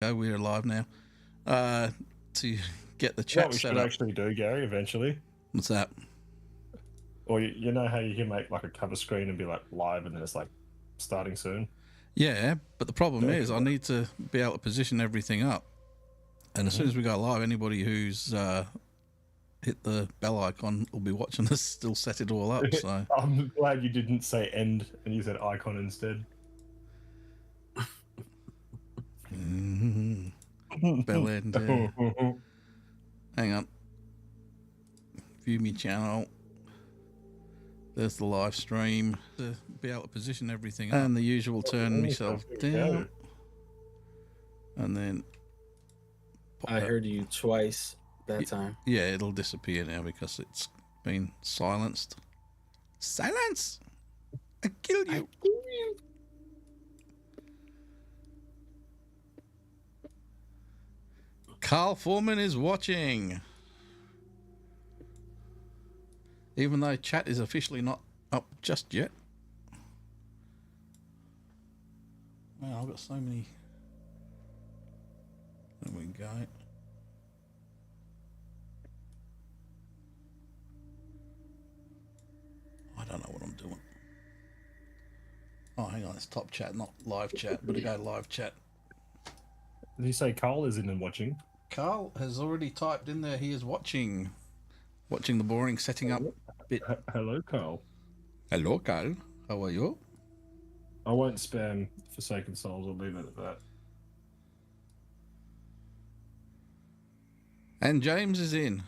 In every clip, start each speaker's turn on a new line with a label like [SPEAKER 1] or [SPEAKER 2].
[SPEAKER 1] Go, we're live now. To get the
[SPEAKER 2] What
[SPEAKER 1] chat
[SPEAKER 2] we
[SPEAKER 1] set
[SPEAKER 2] should
[SPEAKER 1] up.
[SPEAKER 2] actually do, Gary, eventually.
[SPEAKER 1] What's that?
[SPEAKER 2] Or you know how you can make like a cover screen and be like live and then it's like starting soon?
[SPEAKER 1] Yeah, but the problem
[SPEAKER 2] Yeah,
[SPEAKER 1] is I need to be able to position everything up. And as soon
[SPEAKER 2] Mm-hmm.
[SPEAKER 1] as we go live, anybody who's hit the bell icon will be watching us still set it all up. So
[SPEAKER 2] I'm glad you didn't say end and you said icon instead.
[SPEAKER 1] bell end. Hang on. View me channel. There's the live stream. To be able to position everything up. And the usual turn myself down. And then
[SPEAKER 3] I heard you twice that time.
[SPEAKER 1] Yeah, it'll disappear now because it's been silenced. Silence! I kill you. Carl Foreman is watching. Even though chat is officially not up just yet. Man, I've got so many. There we go. I don't know what I'm doing. Oh, hang on, it's top chat, not live chat. Better go live chat.
[SPEAKER 2] Did you say Carl is in and watching?
[SPEAKER 1] Carl has already typed in there he is watching. Watching the boring setting up bit.
[SPEAKER 2] Hello, Carl.
[SPEAKER 1] Hello, Carl. How are you?
[SPEAKER 2] I won't spam Forsaken Souls. I'll leave it at that.
[SPEAKER 1] And James is in.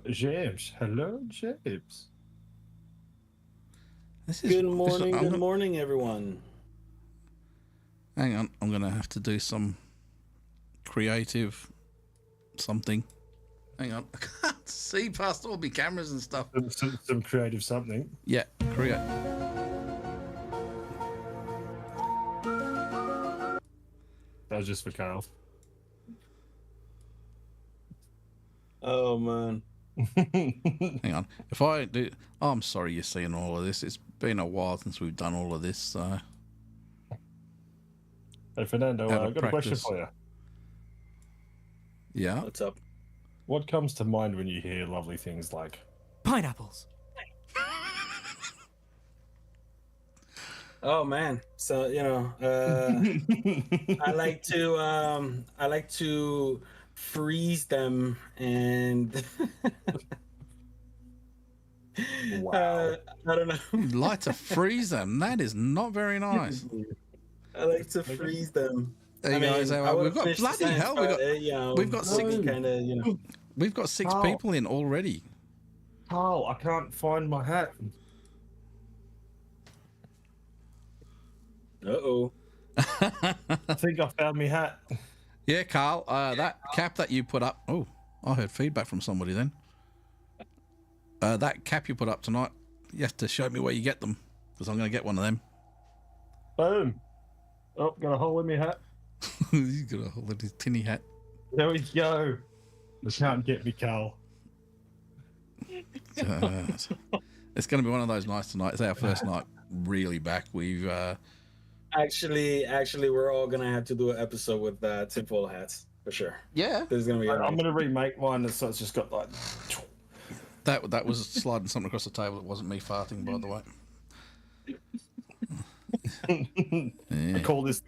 [SPEAKER 2] James. Hello, James.
[SPEAKER 1] This is
[SPEAKER 3] Good morning, everyone.
[SPEAKER 1] Hang on, I'm going to have to do some creative something. Hang on, I can't see past all my cameras and stuff.
[SPEAKER 2] Some creative something.
[SPEAKER 1] Yeah, create.
[SPEAKER 2] That was just for Carl.
[SPEAKER 3] Oh, man.
[SPEAKER 1] Hang on. If I do... Oh, I'm sorry you're seeing all of this. It's been a while since we've done all of this, so...
[SPEAKER 2] Hey, Fernando, I've got a question for you.
[SPEAKER 1] Yeah?
[SPEAKER 3] What's up?
[SPEAKER 2] What comes to mind when you hear lovely things like...
[SPEAKER 4] Pineapples.
[SPEAKER 3] Oh, man. So, you know, I like to freeze them and...
[SPEAKER 2] Wow.
[SPEAKER 3] I don't know.
[SPEAKER 1] You'd like to freeze them? That is not very nice.
[SPEAKER 3] I like to freeze them.
[SPEAKER 1] There you go. We've got bloody hell. We've got six.
[SPEAKER 3] Kind of, you know.
[SPEAKER 1] We've got six
[SPEAKER 2] Oh.
[SPEAKER 1] people in already.
[SPEAKER 2] Carl, I can't find my hat.
[SPEAKER 3] Uh-oh.
[SPEAKER 2] I think I found my hat.
[SPEAKER 1] Yeah, Carl. That cap that you put up. Oh, I heard feedback from somebody then. That cap you put up tonight. You have to show me where you get them because I'm going to get one of them.
[SPEAKER 2] Boom. Oh, got a hole in my hat.
[SPEAKER 1] He's got a whole little tinny hat.
[SPEAKER 2] There we go. You can't get me, Carl.
[SPEAKER 1] It's going to be one of those nights tonight. It's our first night really back. We've
[SPEAKER 3] Actually, we're all gonna have to do an episode with tinfoil hats for sure.
[SPEAKER 1] yeah.
[SPEAKER 3] There's gonna be.
[SPEAKER 2] I'm going to remake mine so it's just got like...
[SPEAKER 1] That was sliding something across the table. It wasn't me farting, by the way. Yeah.
[SPEAKER 2] I call this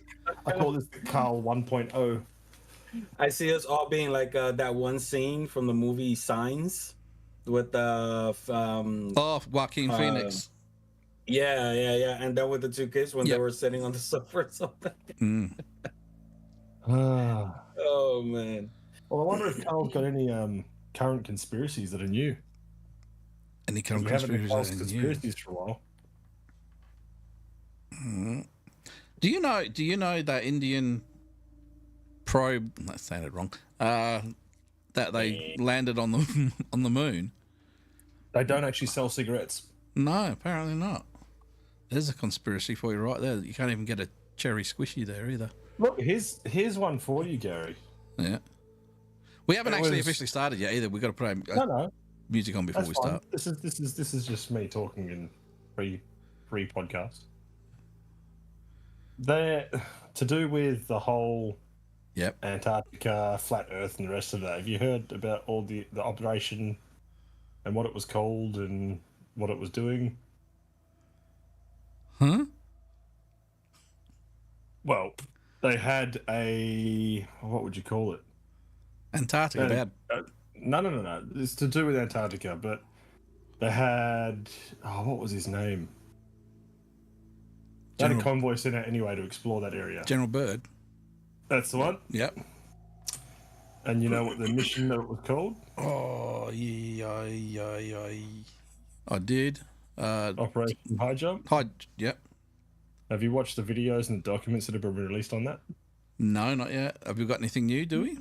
[SPEAKER 2] Carl 1.0.
[SPEAKER 3] I see us all being like that one scene from the movie Signs with
[SPEAKER 1] Joaquin Phoenix.
[SPEAKER 3] yeah, and then with the two kids when they were sitting on the sofa or something. Oh man.
[SPEAKER 2] Well, I wonder if Carl's got any current conspiracies that are new.
[SPEAKER 1] Any current
[SPEAKER 2] We haven't had
[SPEAKER 1] conspiracies
[SPEAKER 2] for a while.
[SPEAKER 1] Do you know that Indian probe? That sounded wrong. That they landed on the on the moon.
[SPEAKER 2] They don't actually sell cigarettes.
[SPEAKER 1] No, apparently not. There's a conspiracy for you right there. You can't even get a cherry squishy there either.
[SPEAKER 2] Look, here's one for you, Gary.
[SPEAKER 1] Yeah. We haven't actually officially started yet either. We've got to put
[SPEAKER 2] No.
[SPEAKER 1] music on before
[SPEAKER 2] That's
[SPEAKER 1] we
[SPEAKER 2] fine.
[SPEAKER 1] start.
[SPEAKER 2] This is just me talking in pre podcast. They're to do with the whole
[SPEAKER 1] Yep.
[SPEAKER 2] Antarctica, flat Earth, and the rest of that. Have you heard about all the operation and what it was called and what it was doing?
[SPEAKER 1] Huh?
[SPEAKER 2] Well, they had a, what would you call it?
[SPEAKER 1] Antarctica, bad.
[SPEAKER 2] No. It's to do with Antarctica, but they had, what was his name? They had a convoy sent out anyway to explore that area.
[SPEAKER 1] General Byrd.
[SPEAKER 2] That's the one.
[SPEAKER 1] Yep.
[SPEAKER 2] And you know what the mission that it was called?
[SPEAKER 1] Oh, yeah. I did.
[SPEAKER 2] Operation High Jump.
[SPEAKER 1] Yep.
[SPEAKER 2] Have you watched the videos and the documents that have been released on that?
[SPEAKER 1] No, not yet. Have we got anything new, do we?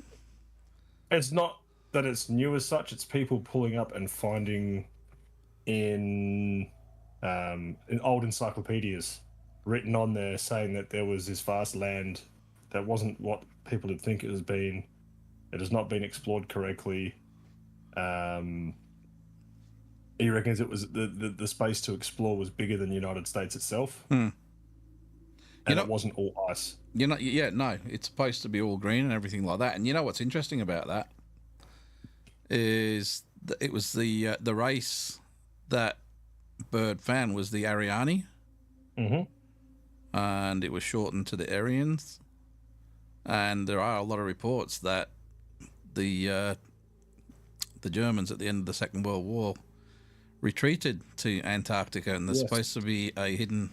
[SPEAKER 2] It's not that it's new as such. It's people pulling up and finding in old encyclopedias written on there saying that there was this vast land that wasn't what people would think it has been. It has not been explored correctly. He reckons it was the space to explore was bigger than the United States itself. And it wasn't all ice.
[SPEAKER 1] No, it's supposed to be all green and everything like that. And you know what's interesting about that is that it was the race that Byrd found was the Ariani, and it was shortened to the Aryans. And there are a lot of reports that the Germans at the end of the Second World War retreated to Antarctica, and there's supposed to be a hidden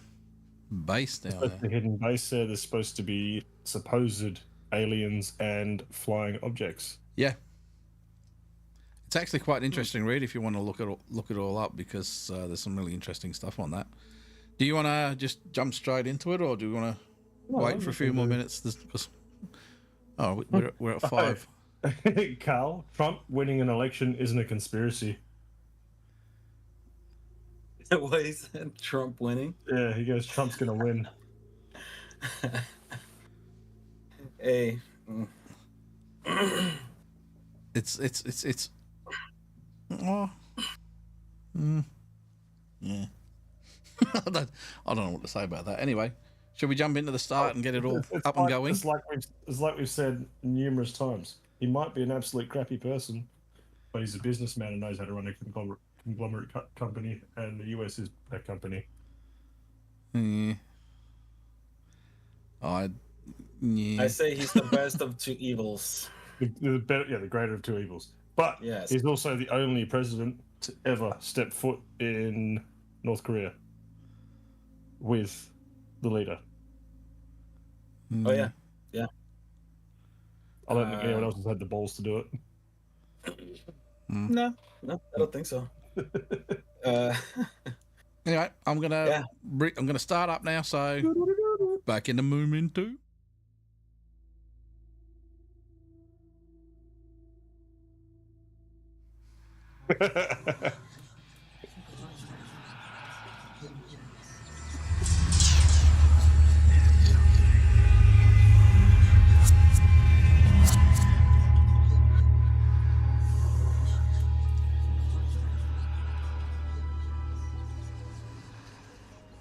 [SPEAKER 1] base down there.
[SPEAKER 2] The hidden base there. There's supposed to be supposed aliens and flying objects.
[SPEAKER 1] Yeah, it's actually quite an interesting read if you want to look it all up, because there's some really interesting stuff on that. Do you want to just jump straight into it, or do you want to wait for a few more minutes? We're at 5.
[SPEAKER 2] Carl, Trump winning an election isn't a conspiracy.
[SPEAKER 3] What he said? Trump winning?
[SPEAKER 2] Yeah, he goes, Trump's gonna win.
[SPEAKER 3] Hey.
[SPEAKER 1] It's yeah. I don't know what to say about that. Anyway, should we jump into the start and get it all up and going?
[SPEAKER 2] It's like we've said numerous times. He might be an absolute crappy person, but he's a businessman and knows how to run a conglomerate company, and the US is that company.
[SPEAKER 3] I say he's the best of two evils.
[SPEAKER 2] The greater of two evils. But he's also the only president to ever step foot in North Korea with the leader.
[SPEAKER 3] Oh yeah.
[SPEAKER 2] I don't think anyone else has had the balls to do it.
[SPEAKER 3] No, I don't think so.
[SPEAKER 1] Anyway, I'm gonna start up now. So back in the momento.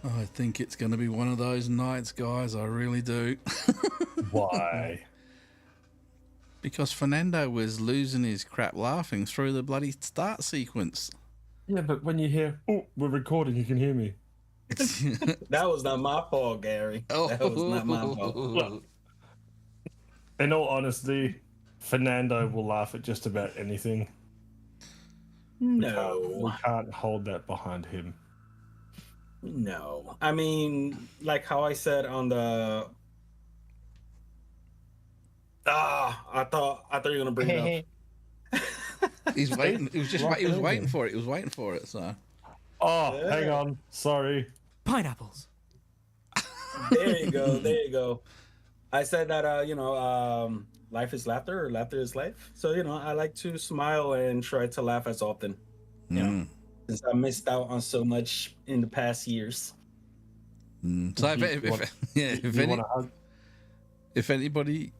[SPEAKER 1] I think it's going to be one of those nights, guys. I really do.
[SPEAKER 2] Why?
[SPEAKER 1] Because Fernando was losing his crap laughing through the bloody start sequence.
[SPEAKER 2] Yeah, but when you hear, "Oh, we're recording," you can hear me.
[SPEAKER 3] That was not my fault, Gary. That was not my fault.
[SPEAKER 2] Look, in all honesty, Fernando will laugh at just about anything.
[SPEAKER 3] No.
[SPEAKER 2] We can't hold that behind him.
[SPEAKER 3] No. I mean, like how I said on the... I thought you were going to bring it up.
[SPEAKER 1] He's waiting. He was waiting for it. He was waiting for it, so...
[SPEAKER 2] Hang on. Sorry.
[SPEAKER 4] Pineapples.
[SPEAKER 3] There you go. I said that, life is laughter, or laughter is life. So, I like to smile and try to laugh as often. You know, since I missed out on so much in the past years.
[SPEAKER 1] So if anybody...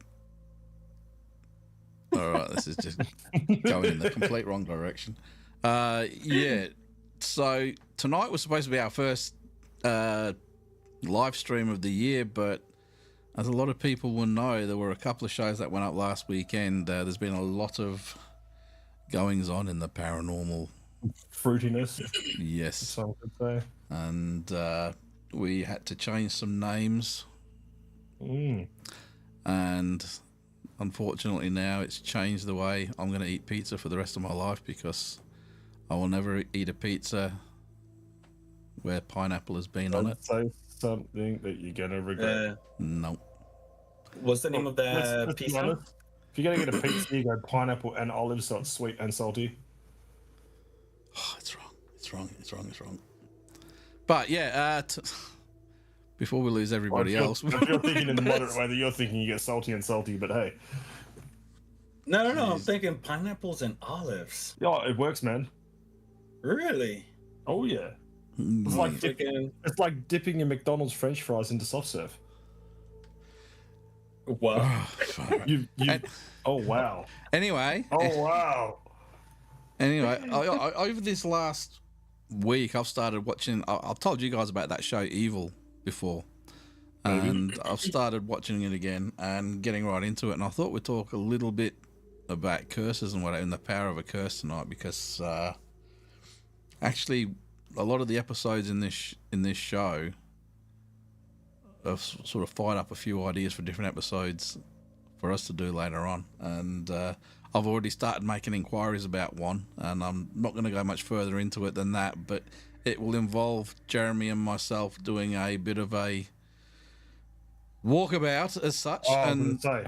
[SPEAKER 1] All right, this is just going in the complete wrong direction. So tonight was supposed to be our first live stream of the year, but as a lot of people will know, there were a couple of shows that went up last weekend. There's been a lot of goings on in the paranormal.
[SPEAKER 2] Fruitiness,
[SPEAKER 1] Yes.
[SPEAKER 2] some could say.
[SPEAKER 1] And we had to change some names. And unfortunately now it's changed the way I'm going to eat pizza for the rest of my life, because I will never eat a pizza where pineapple has been on it.
[SPEAKER 2] Say something that you're going to regret.
[SPEAKER 1] No.
[SPEAKER 3] What's the name of that
[SPEAKER 2] Let's be
[SPEAKER 3] pizza?
[SPEAKER 2] honest. If you're going to get a pizza, you go pineapple and olive, so it's sweet and salty.
[SPEAKER 1] Oh, it's wrong. It's wrong. But yeah, before we lose everybody else.
[SPEAKER 2] If you're thinking in the moderate way that you're thinking, you get salty and salty, but hey.
[SPEAKER 3] No. I'm thinking pineapples and olives.
[SPEAKER 2] Yeah, it works, man.
[SPEAKER 3] Really?
[SPEAKER 2] Oh, yeah. It's like dipping your McDonald's French fries into soft serve.
[SPEAKER 3] What?
[SPEAKER 2] Oh, wow.
[SPEAKER 1] Anyway.
[SPEAKER 2] Oh, wow.
[SPEAKER 1] Anyway, over this last week, I've started watching. I've told you guys about that show Evil before, and I've started watching it again and getting right into it. And I thought we'd talk a little bit about curses and and the power of a curse tonight, because actually, a lot of the episodes in this show have sort of fired up a few ideas for different episodes for us to do later on, and I've already started making inquiries about one, and I'm not going to go much further into it than that, but it will involve Jeremy and myself doing a bit of a walkabout as such.
[SPEAKER 2] Oh, I was going to say,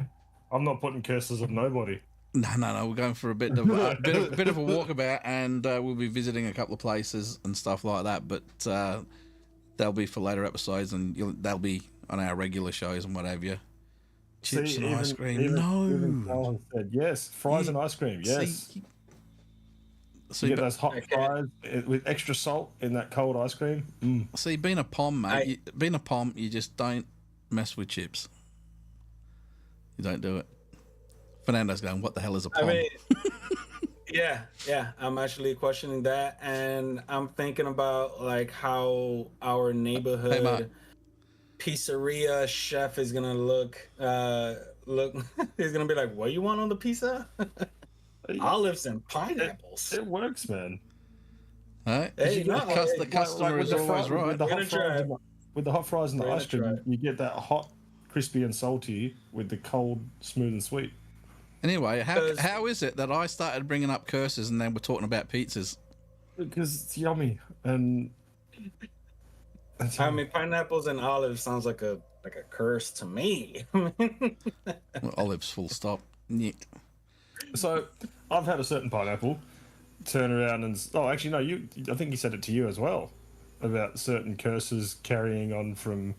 [SPEAKER 2] I'm not putting curses on nobody.
[SPEAKER 1] No, we're going for a bit of a walkabout, and we'll be visiting a couple of places and stuff like that, but they'll be for later episodes, and they'll be on our regular shows and whatever. Chips and ice cream.
[SPEAKER 2] Even Colin said yes. Fries and ice cream. Yes. You get those hot fries with extra salt in that cold ice cream.
[SPEAKER 1] See, being a pom, mate, you just don't mess with chips. You don't do it. Fernando's going, what the hell is a pom?
[SPEAKER 3] I mean, yeah. I'm actually questioning that, and I'm thinking about like how our neighborhood pizzeria chef is gonna look. He's gonna be like, "What do you want on the pizza? Olives and pineapples."
[SPEAKER 2] It works, man.
[SPEAKER 1] Right?
[SPEAKER 3] Hey,
[SPEAKER 1] The customer is always right.
[SPEAKER 2] With the hot fries and the ice cream, you get that hot, crispy, and salty with the cold, smooth, and sweet.
[SPEAKER 1] Anyway, how is it that I started bringing up curses and then we're talking about pizzas?
[SPEAKER 2] Because it's yummy, and
[SPEAKER 3] I mean, pineapples and olives sounds like a curse to me.
[SPEAKER 1] Well, olives, full stop. Nick.
[SPEAKER 2] So, I've had a certain pineapple turn around and actually no, I think he said it to you as well about certain curses carrying on from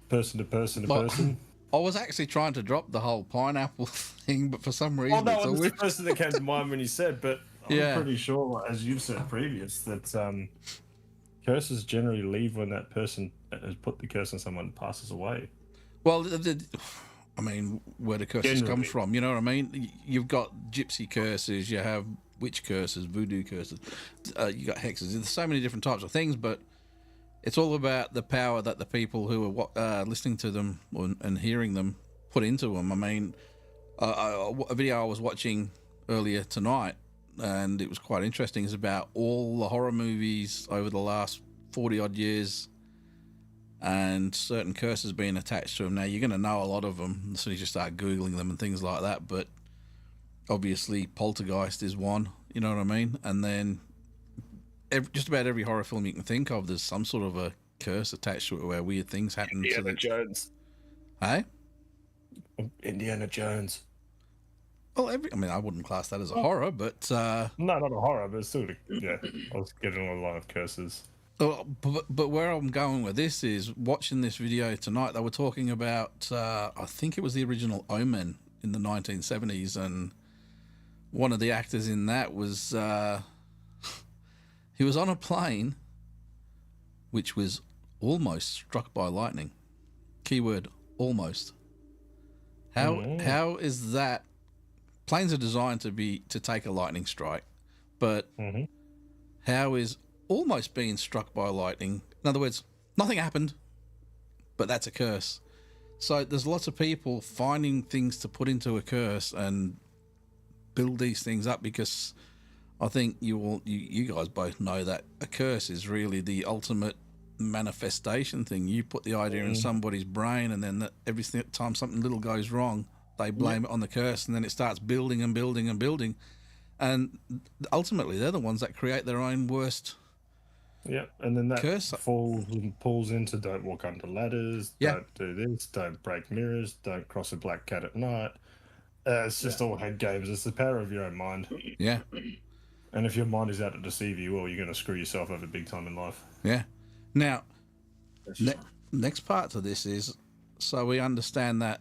[SPEAKER 2] person to person to person.
[SPEAKER 1] I was actually trying to drop the whole pineapple thing, but for some reason,
[SPEAKER 2] that was the person that came to mind when you said. But
[SPEAKER 1] Yeah.
[SPEAKER 2] I'm pretty sure, as you've said previous, that curses generally leave when that person has put the curse on someone passes away.
[SPEAKER 1] Well, I mean, where the curses
[SPEAKER 2] Generally.
[SPEAKER 1] comes from, you know what I mean? You've got gypsy curses, you have witch curses, voodoo curses, you got hexes. There's so many different types of things, but it's all about the power that the people who are listening to them and hearing them put into them. I mean, a video I was watching earlier tonight, and it was quite interesting, is about all the horror movies over the last 40 odd years and certain curses being attached to them. Now, you're going to know a lot of them as soon as you start Googling them and things like that, but obviously Poltergeist is one, you know what I mean? And then just about every horror film you can think of, there's some sort of a curse attached to it where weird things happen.
[SPEAKER 2] Indiana Jones.
[SPEAKER 1] Hey?
[SPEAKER 2] Indiana Jones.
[SPEAKER 1] Well, I mean, I wouldn't class that as a horror, but...
[SPEAKER 2] No, not a horror, but still, yeah, I was getting a lot of curses.
[SPEAKER 1] But where I'm going with this is, watching this video tonight, they were talking about, I think it was the original Omen in the 1970s, and one of the actors in that was, he was on a plane which was almost struck by lightning. Keyword, almost. How is that? Planes are designed to take a lightning strike, but how is almost being struck by lightning? In other words, nothing happened, but that's a curse. So there's lots of people finding things to put into a curse and build these things up, because I think you guys both know that a curse is really the ultimate manifestation thing. You put the idea in somebody's brain, and then every time something little goes wrong, they blame it on the curse, and then it starts building and building and building. And ultimately, they're the ones that create their own worst.
[SPEAKER 2] Yeah, and then that
[SPEAKER 1] curse
[SPEAKER 2] pulls into don't walk under ladders, don't do this, don't break mirrors, don't cross a black cat at night. It's just all head games. It's the power of your own mind.
[SPEAKER 1] Yeah.
[SPEAKER 2] And if your mind is out to deceive you, well, you're going to screw yourself over big time in life.
[SPEAKER 1] Yeah. Now, next part to this is, so we understand that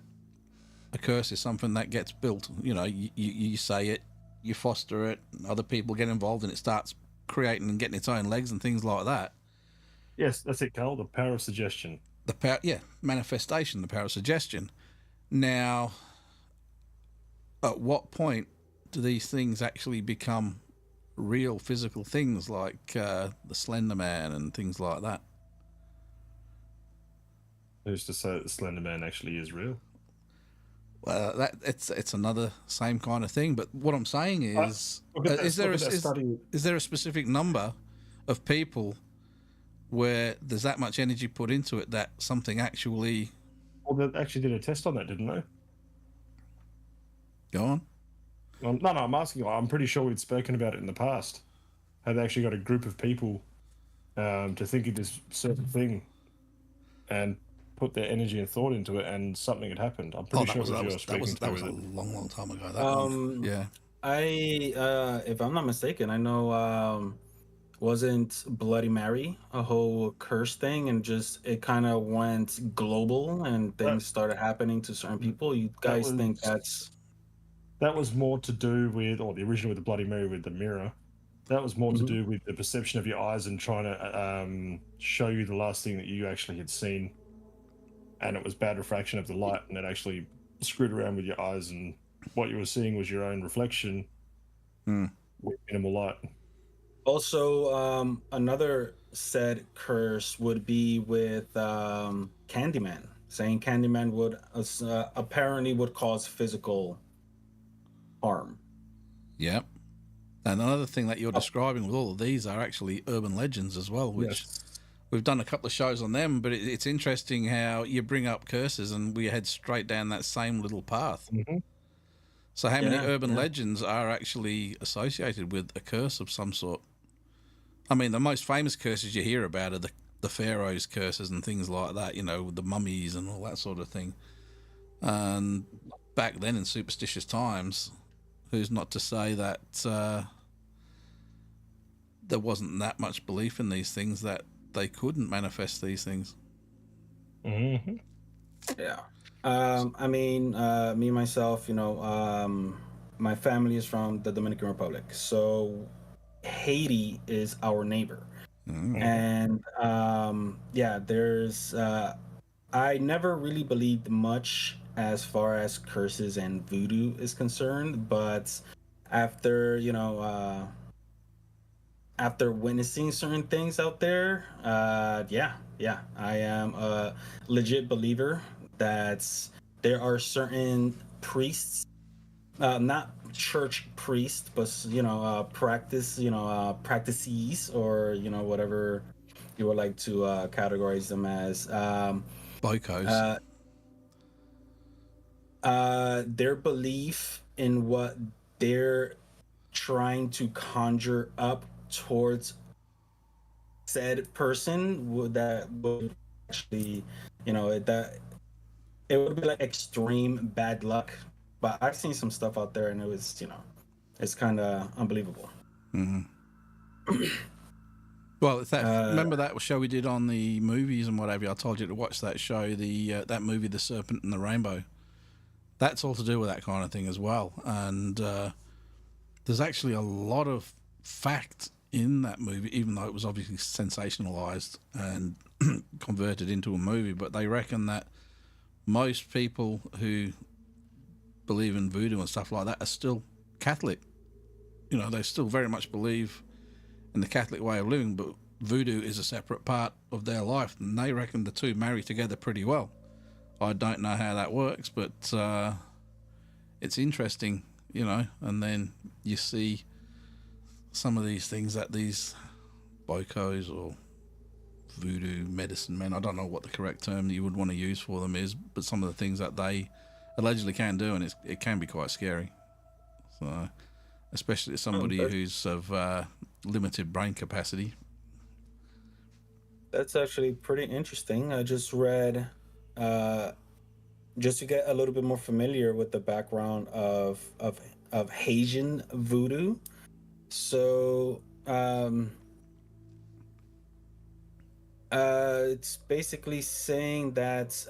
[SPEAKER 1] a curse is something that gets built. You know, you say it, you foster it, other people get involved, and it starts creating and getting its own legs and things like that.
[SPEAKER 2] Yes, that's it, Carl. The power of suggestion.
[SPEAKER 1] The power, manifestation, the power of suggestion. Now, at what point do these things actually become real physical things, like the Slender Man and things like that?
[SPEAKER 2] Who's to say that the Slender Man actually is real?
[SPEAKER 1] Well, it's another same kind of thing. But what I'm saying is, is there a specific number of people where there's that much energy put into it that something actually?
[SPEAKER 2] Well, they actually did a test on that, didn't they?
[SPEAKER 1] Go on.
[SPEAKER 2] No, I'm asking you. I'm pretty sure we'd spoken about it in the past. How they actually got a group of people to think of this certain thing and put their energy and thought into it, and something had happened. I'm pretty sure that was
[SPEAKER 1] a long time ago. Yeah.
[SPEAKER 3] If I'm not mistaken, I know wasn't Bloody Mary a whole curse thing, and just it kind of went global and things started happening to certain people? You guys think
[SPEAKER 2] that was more to do with, or the original with the Bloody Mary with the mirror, that was more to do with the perception of your eyes and trying to show you the last thing that you actually had seen. And it was bad refraction of the light, and it actually screwed around with your eyes, and what you were seeing was your own reflection with minimal light.
[SPEAKER 3] Also, another said curse would be with Candyman, saying Candyman would apparently would cause physical harm.
[SPEAKER 1] Yep. And another thing that you're describing with all of these are actually urban legends as well, which we've done a couple of shows on them, but it's interesting how you bring up curses and we head straight down that same little path. So how many urban legends are actually associated with a curse of some sort? I mean, the most famous curses you hear about are the Pharaoh's curses and things like that, you know, with the mummies and all that sort of thing. And back then in superstitious times, who's not to say that there wasn't that much belief in these things that they couldn't manifest these things?
[SPEAKER 3] Yeah. I mean, me myself, you know, my family is from the Dominican Republic, so Haiti is our neighbor. And there's I never really believed much as far as curses and voodoo is concerned, but after, you know, after witnessing certain things out there, I am a legit believer that there are certain priests, not church priests, but, you know, practices, or, you know, whatever you would like to categorize them as.
[SPEAKER 1] Boikos.
[SPEAKER 3] Their belief in what they're trying to conjure up towards said person would actually, you know, that it would be like extreme bad luck. But I've seen some stuff out there, and it was, you know, it's kind of unbelievable.
[SPEAKER 1] Well, remember that show we did on the movies and whatever? I told you to watch that show, that movie, The Serpent and the Rainbow. That's all to do with that kind of thing as well. And there's actually a lot of fact in that movie, even though it was obviously sensationalized and converted into a movie. But they reckon that most people who believe in voodoo and stuff like that are still Catholic. You know, they still very much believe in the Catholic way of living, but voodoo is a separate part of their life, and they reckon the two marry together pretty well. I don't know how that works, but it's interesting, you know. And then you see some of these things that these bokos or voodoo medicine men, I don't know what the correct term you would want to use for them is, but some of the things that they allegedly can do, and it can be quite scary. So, especially to somebody who's of limited brain capacity.
[SPEAKER 3] That's actually pretty interesting. I just read, just to get a little bit more familiar with the background of Haitian voodoo. So, it's basically saying that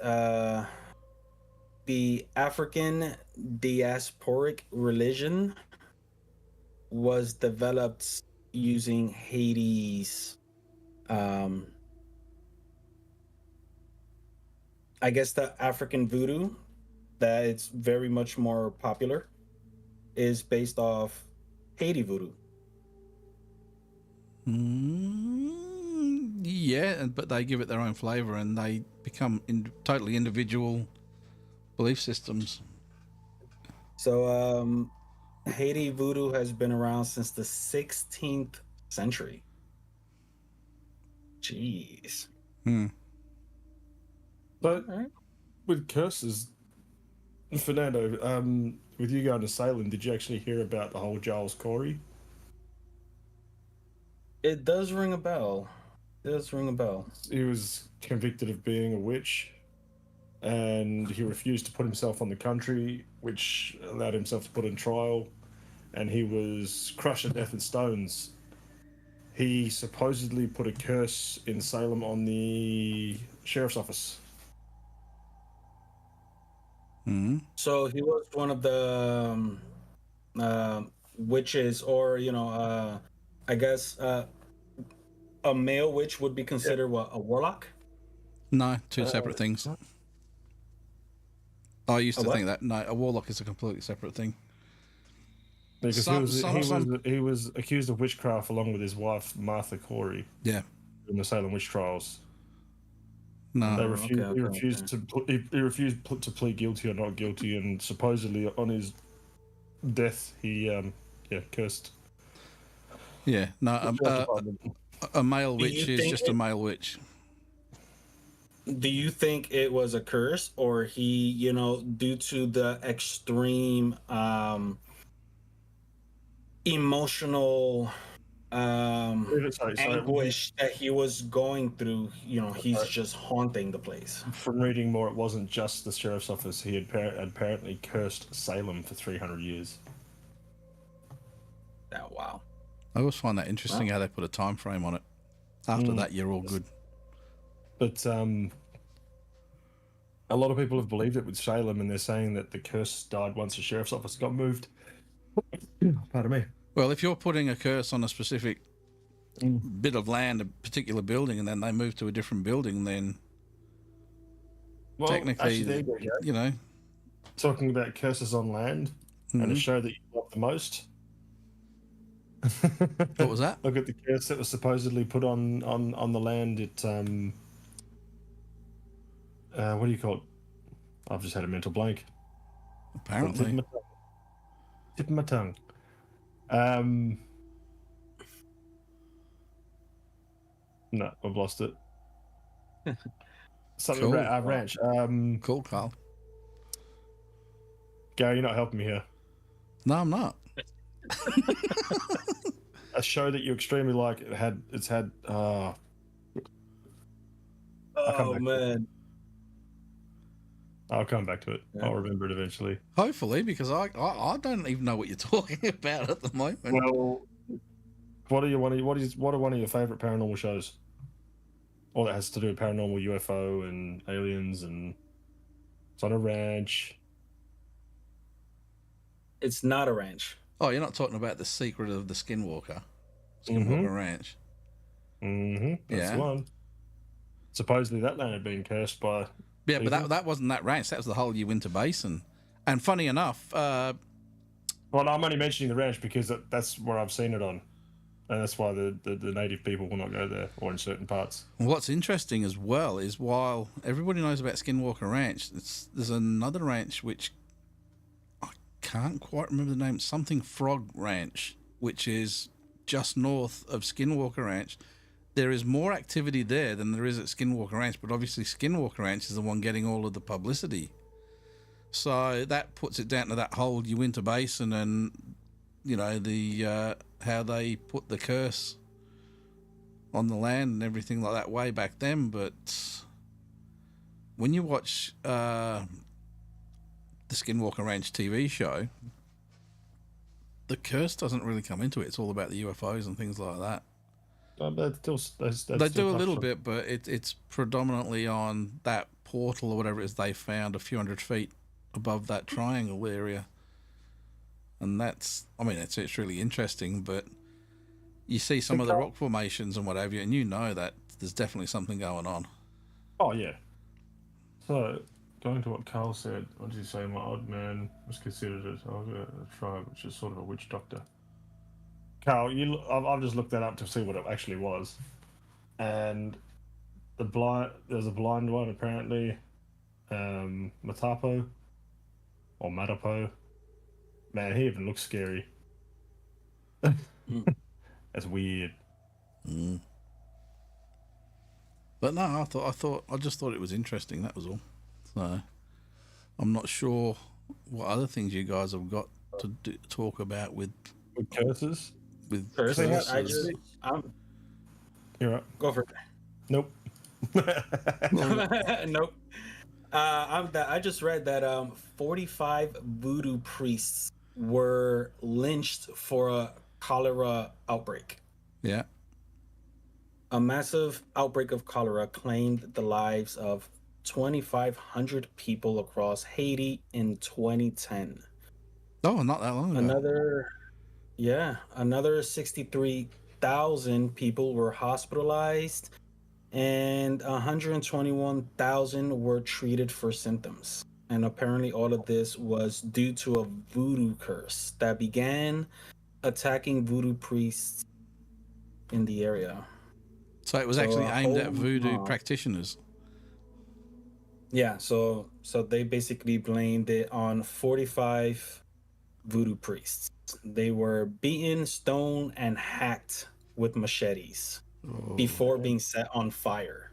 [SPEAKER 3] the African diasporic religion was developed using Haiti's, I guess the African voodoo, that it's very much more popular, is based off Haiti voodoo.
[SPEAKER 1] Yeah, but they give it their own flavor, and they become totally individual belief systems.
[SPEAKER 3] So, Haiti voodoo has been around since the 16th century. Jeez.
[SPEAKER 2] But with curses, Fernando, with you going to Salem, did you actually hear about the whole Giles Corey?
[SPEAKER 3] It does ring a bell.
[SPEAKER 2] He was convicted of being a witch, and he refused to put himself on the country, which allowed himself to put in trial, and he was crushed to death with stones. He supposedly put a curse in Salem on the sheriff's office.
[SPEAKER 3] So he was one of the witches, or I guess a male witch would be considered what, a warlock?
[SPEAKER 1] No, two separate things. I used to think that. No, a warlock is a completely separate thing.
[SPEAKER 2] Because he was accused of witchcraft along with his wife Martha Corey.
[SPEAKER 1] Yeah.
[SPEAKER 2] In the Salem witch trials.
[SPEAKER 1] No.
[SPEAKER 2] They refused. He refused to plead guilty or not guilty, and supposedly on his death he cursed.
[SPEAKER 1] Yeah. No. A male witch is just a male witch.
[SPEAKER 3] Do you think it was a curse, or he, due to the extreme emotional anguish that he was going through, he's just haunting the place?
[SPEAKER 2] From reading more, it wasn't just the sheriff's office. He had apparently cursed Salem for 300 years.
[SPEAKER 3] Oh, wow.
[SPEAKER 1] I always find that interesting how they put a time frame on it. After that, you're all good.
[SPEAKER 2] But a lot of people have believed it with Salem, and they're saying that the curse died once the sheriff's office got moved. Pardon me.
[SPEAKER 1] Well, if you're putting a curse on a specific bit of land, a particular building, and then they move to a different building, then technically, actually,
[SPEAKER 2] talking about curses on land and a show that you love the most.
[SPEAKER 1] What was that?
[SPEAKER 2] Look at the curse that was supposedly put on the land at what do you call it? I've just had a mental blank.
[SPEAKER 1] Apparently.
[SPEAKER 2] Tip of my tongue. No, I've lost it. Something
[SPEAKER 1] cool.
[SPEAKER 2] about our ranch.
[SPEAKER 1] Cool, Carl.
[SPEAKER 2] Gary, you're not helping me here.
[SPEAKER 1] No, I'm not.
[SPEAKER 2] A show that you extremely like. It's had.
[SPEAKER 3] Oh man.
[SPEAKER 2] I'll come back to it. Yeah. I'll remember it eventually.
[SPEAKER 1] Hopefully, because I don't even know what you're talking about at the moment.
[SPEAKER 2] Well, what are one of your favorite paranormal shows? All that has to do with paranormal, UFO, and aliens, and it's on a ranch.
[SPEAKER 3] It's not a ranch.
[SPEAKER 1] Oh, you're not talking about The Secret of the Skinwalker Ranch.
[SPEAKER 2] That's the one. Supposedly that land had been cursed by.
[SPEAKER 1] Yeah, people. But that wasn't that ranch. That was the whole Uinta Basin. And funny enough,
[SPEAKER 2] well, I'm only mentioning the ranch because that's where I've seen it on. and that's why the native people will not go there or in certain parts.
[SPEAKER 1] What's interesting as well is while everybody knows about Skinwalker Ranch, there's another ranch which I can't quite remember the name, something Frog Ranch, which is just north of Skinwalker Ranch. There is more activity there than there is at Skinwalker Ranch, but obviously Skinwalker Ranch is the one getting all of the publicity. So that puts it down to that whole Uinta Basin and, you know, the how they put the curse on the land and everything like that way back then. But when you watch the Skinwalker Ranch TV show, the curse doesn't really come into it. It's all about the UFOs and things like that.
[SPEAKER 2] But
[SPEAKER 1] They do a little bit, but it's predominantly on that portal or whatever it is they found a few hundred feet above that triangle area. And that's, I mean, it's really interesting, but you see some of the rock formations and what have you, and you know that there's definitely something going on.
[SPEAKER 2] Oh, yeah. So, going to what Carl said, what did he say? My old man was considered a tribe, which is sort of a witch doctor. Carl, I've just looked that up to see what it actually was. And there's a blind one, apparently. Matapo. Or Matapo. Man, he even looks scary. That's weird.
[SPEAKER 1] Mm. But no, I just thought it was interesting. That was all. So I'm not sure what other things you guys have got to talk about with
[SPEAKER 2] curses.
[SPEAKER 1] With
[SPEAKER 3] curses.
[SPEAKER 2] You're right.
[SPEAKER 3] Go for it.
[SPEAKER 2] Nope.
[SPEAKER 3] Nope. I just read that 45 voodoo priests were lynched for a cholera outbreak.
[SPEAKER 1] Yeah.
[SPEAKER 3] A massive outbreak of cholera claimed the lives of 2,500 people across Haiti in 2010.
[SPEAKER 1] Oh, not that long ago.
[SPEAKER 3] Another 63,000 people were hospitalized and 121,000 were treated for symptoms. And apparently all of this was due to a voodoo curse that began attacking voodoo priests in the area.
[SPEAKER 1] So it was actually aimed at voodoo practitioners.
[SPEAKER 3] Yeah, so they basically blamed it on 45 voodoo priests. They were beaten, stoned, and hacked with machetes before being set on fire.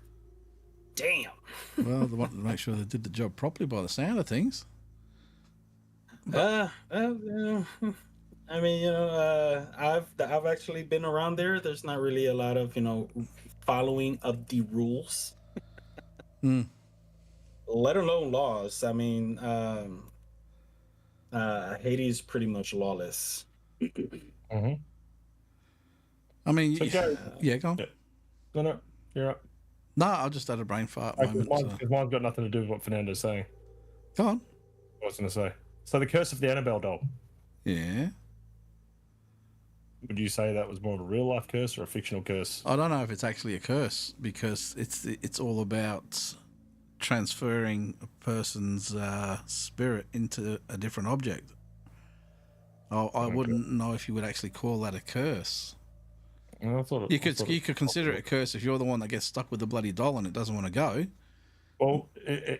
[SPEAKER 3] Damn.
[SPEAKER 1] Well, they wanted to make sure they did the job properly by the sound of things.
[SPEAKER 3] I mean, I've actually been around there. There's not really a lot of, following of the rules. Let alone laws. I mean, Haiti is pretty much lawless.
[SPEAKER 2] Mm-hmm.
[SPEAKER 1] I mean,
[SPEAKER 2] so
[SPEAKER 1] go on.
[SPEAKER 2] Yeah. No, you're up.
[SPEAKER 1] No, I just had a brain fart moment.
[SPEAKER 2] Mine's got nothing to do with what Fernando's saying.
[SPEAKER 1] Go on.
[SPEAKER 2] I was going to say. So the curse of the Annabelle doll.
[SPEAKER 1] Yeah.
[SPEAKER 2] Would you say that was more of a real life curse or a fictional curse?
[SPEAKER 1] I don't know if it's actually a curse because it's all about transferring a person's spirit into a different object. I wouldn't know if you would actually call that a curse.
[SPEAKER 2] Well,
[SPEAKER 1] you could consider it a curse if you're the one that gets stuck with the bloody doll and it doesn't want to go.
[SPEAKER 2] Well,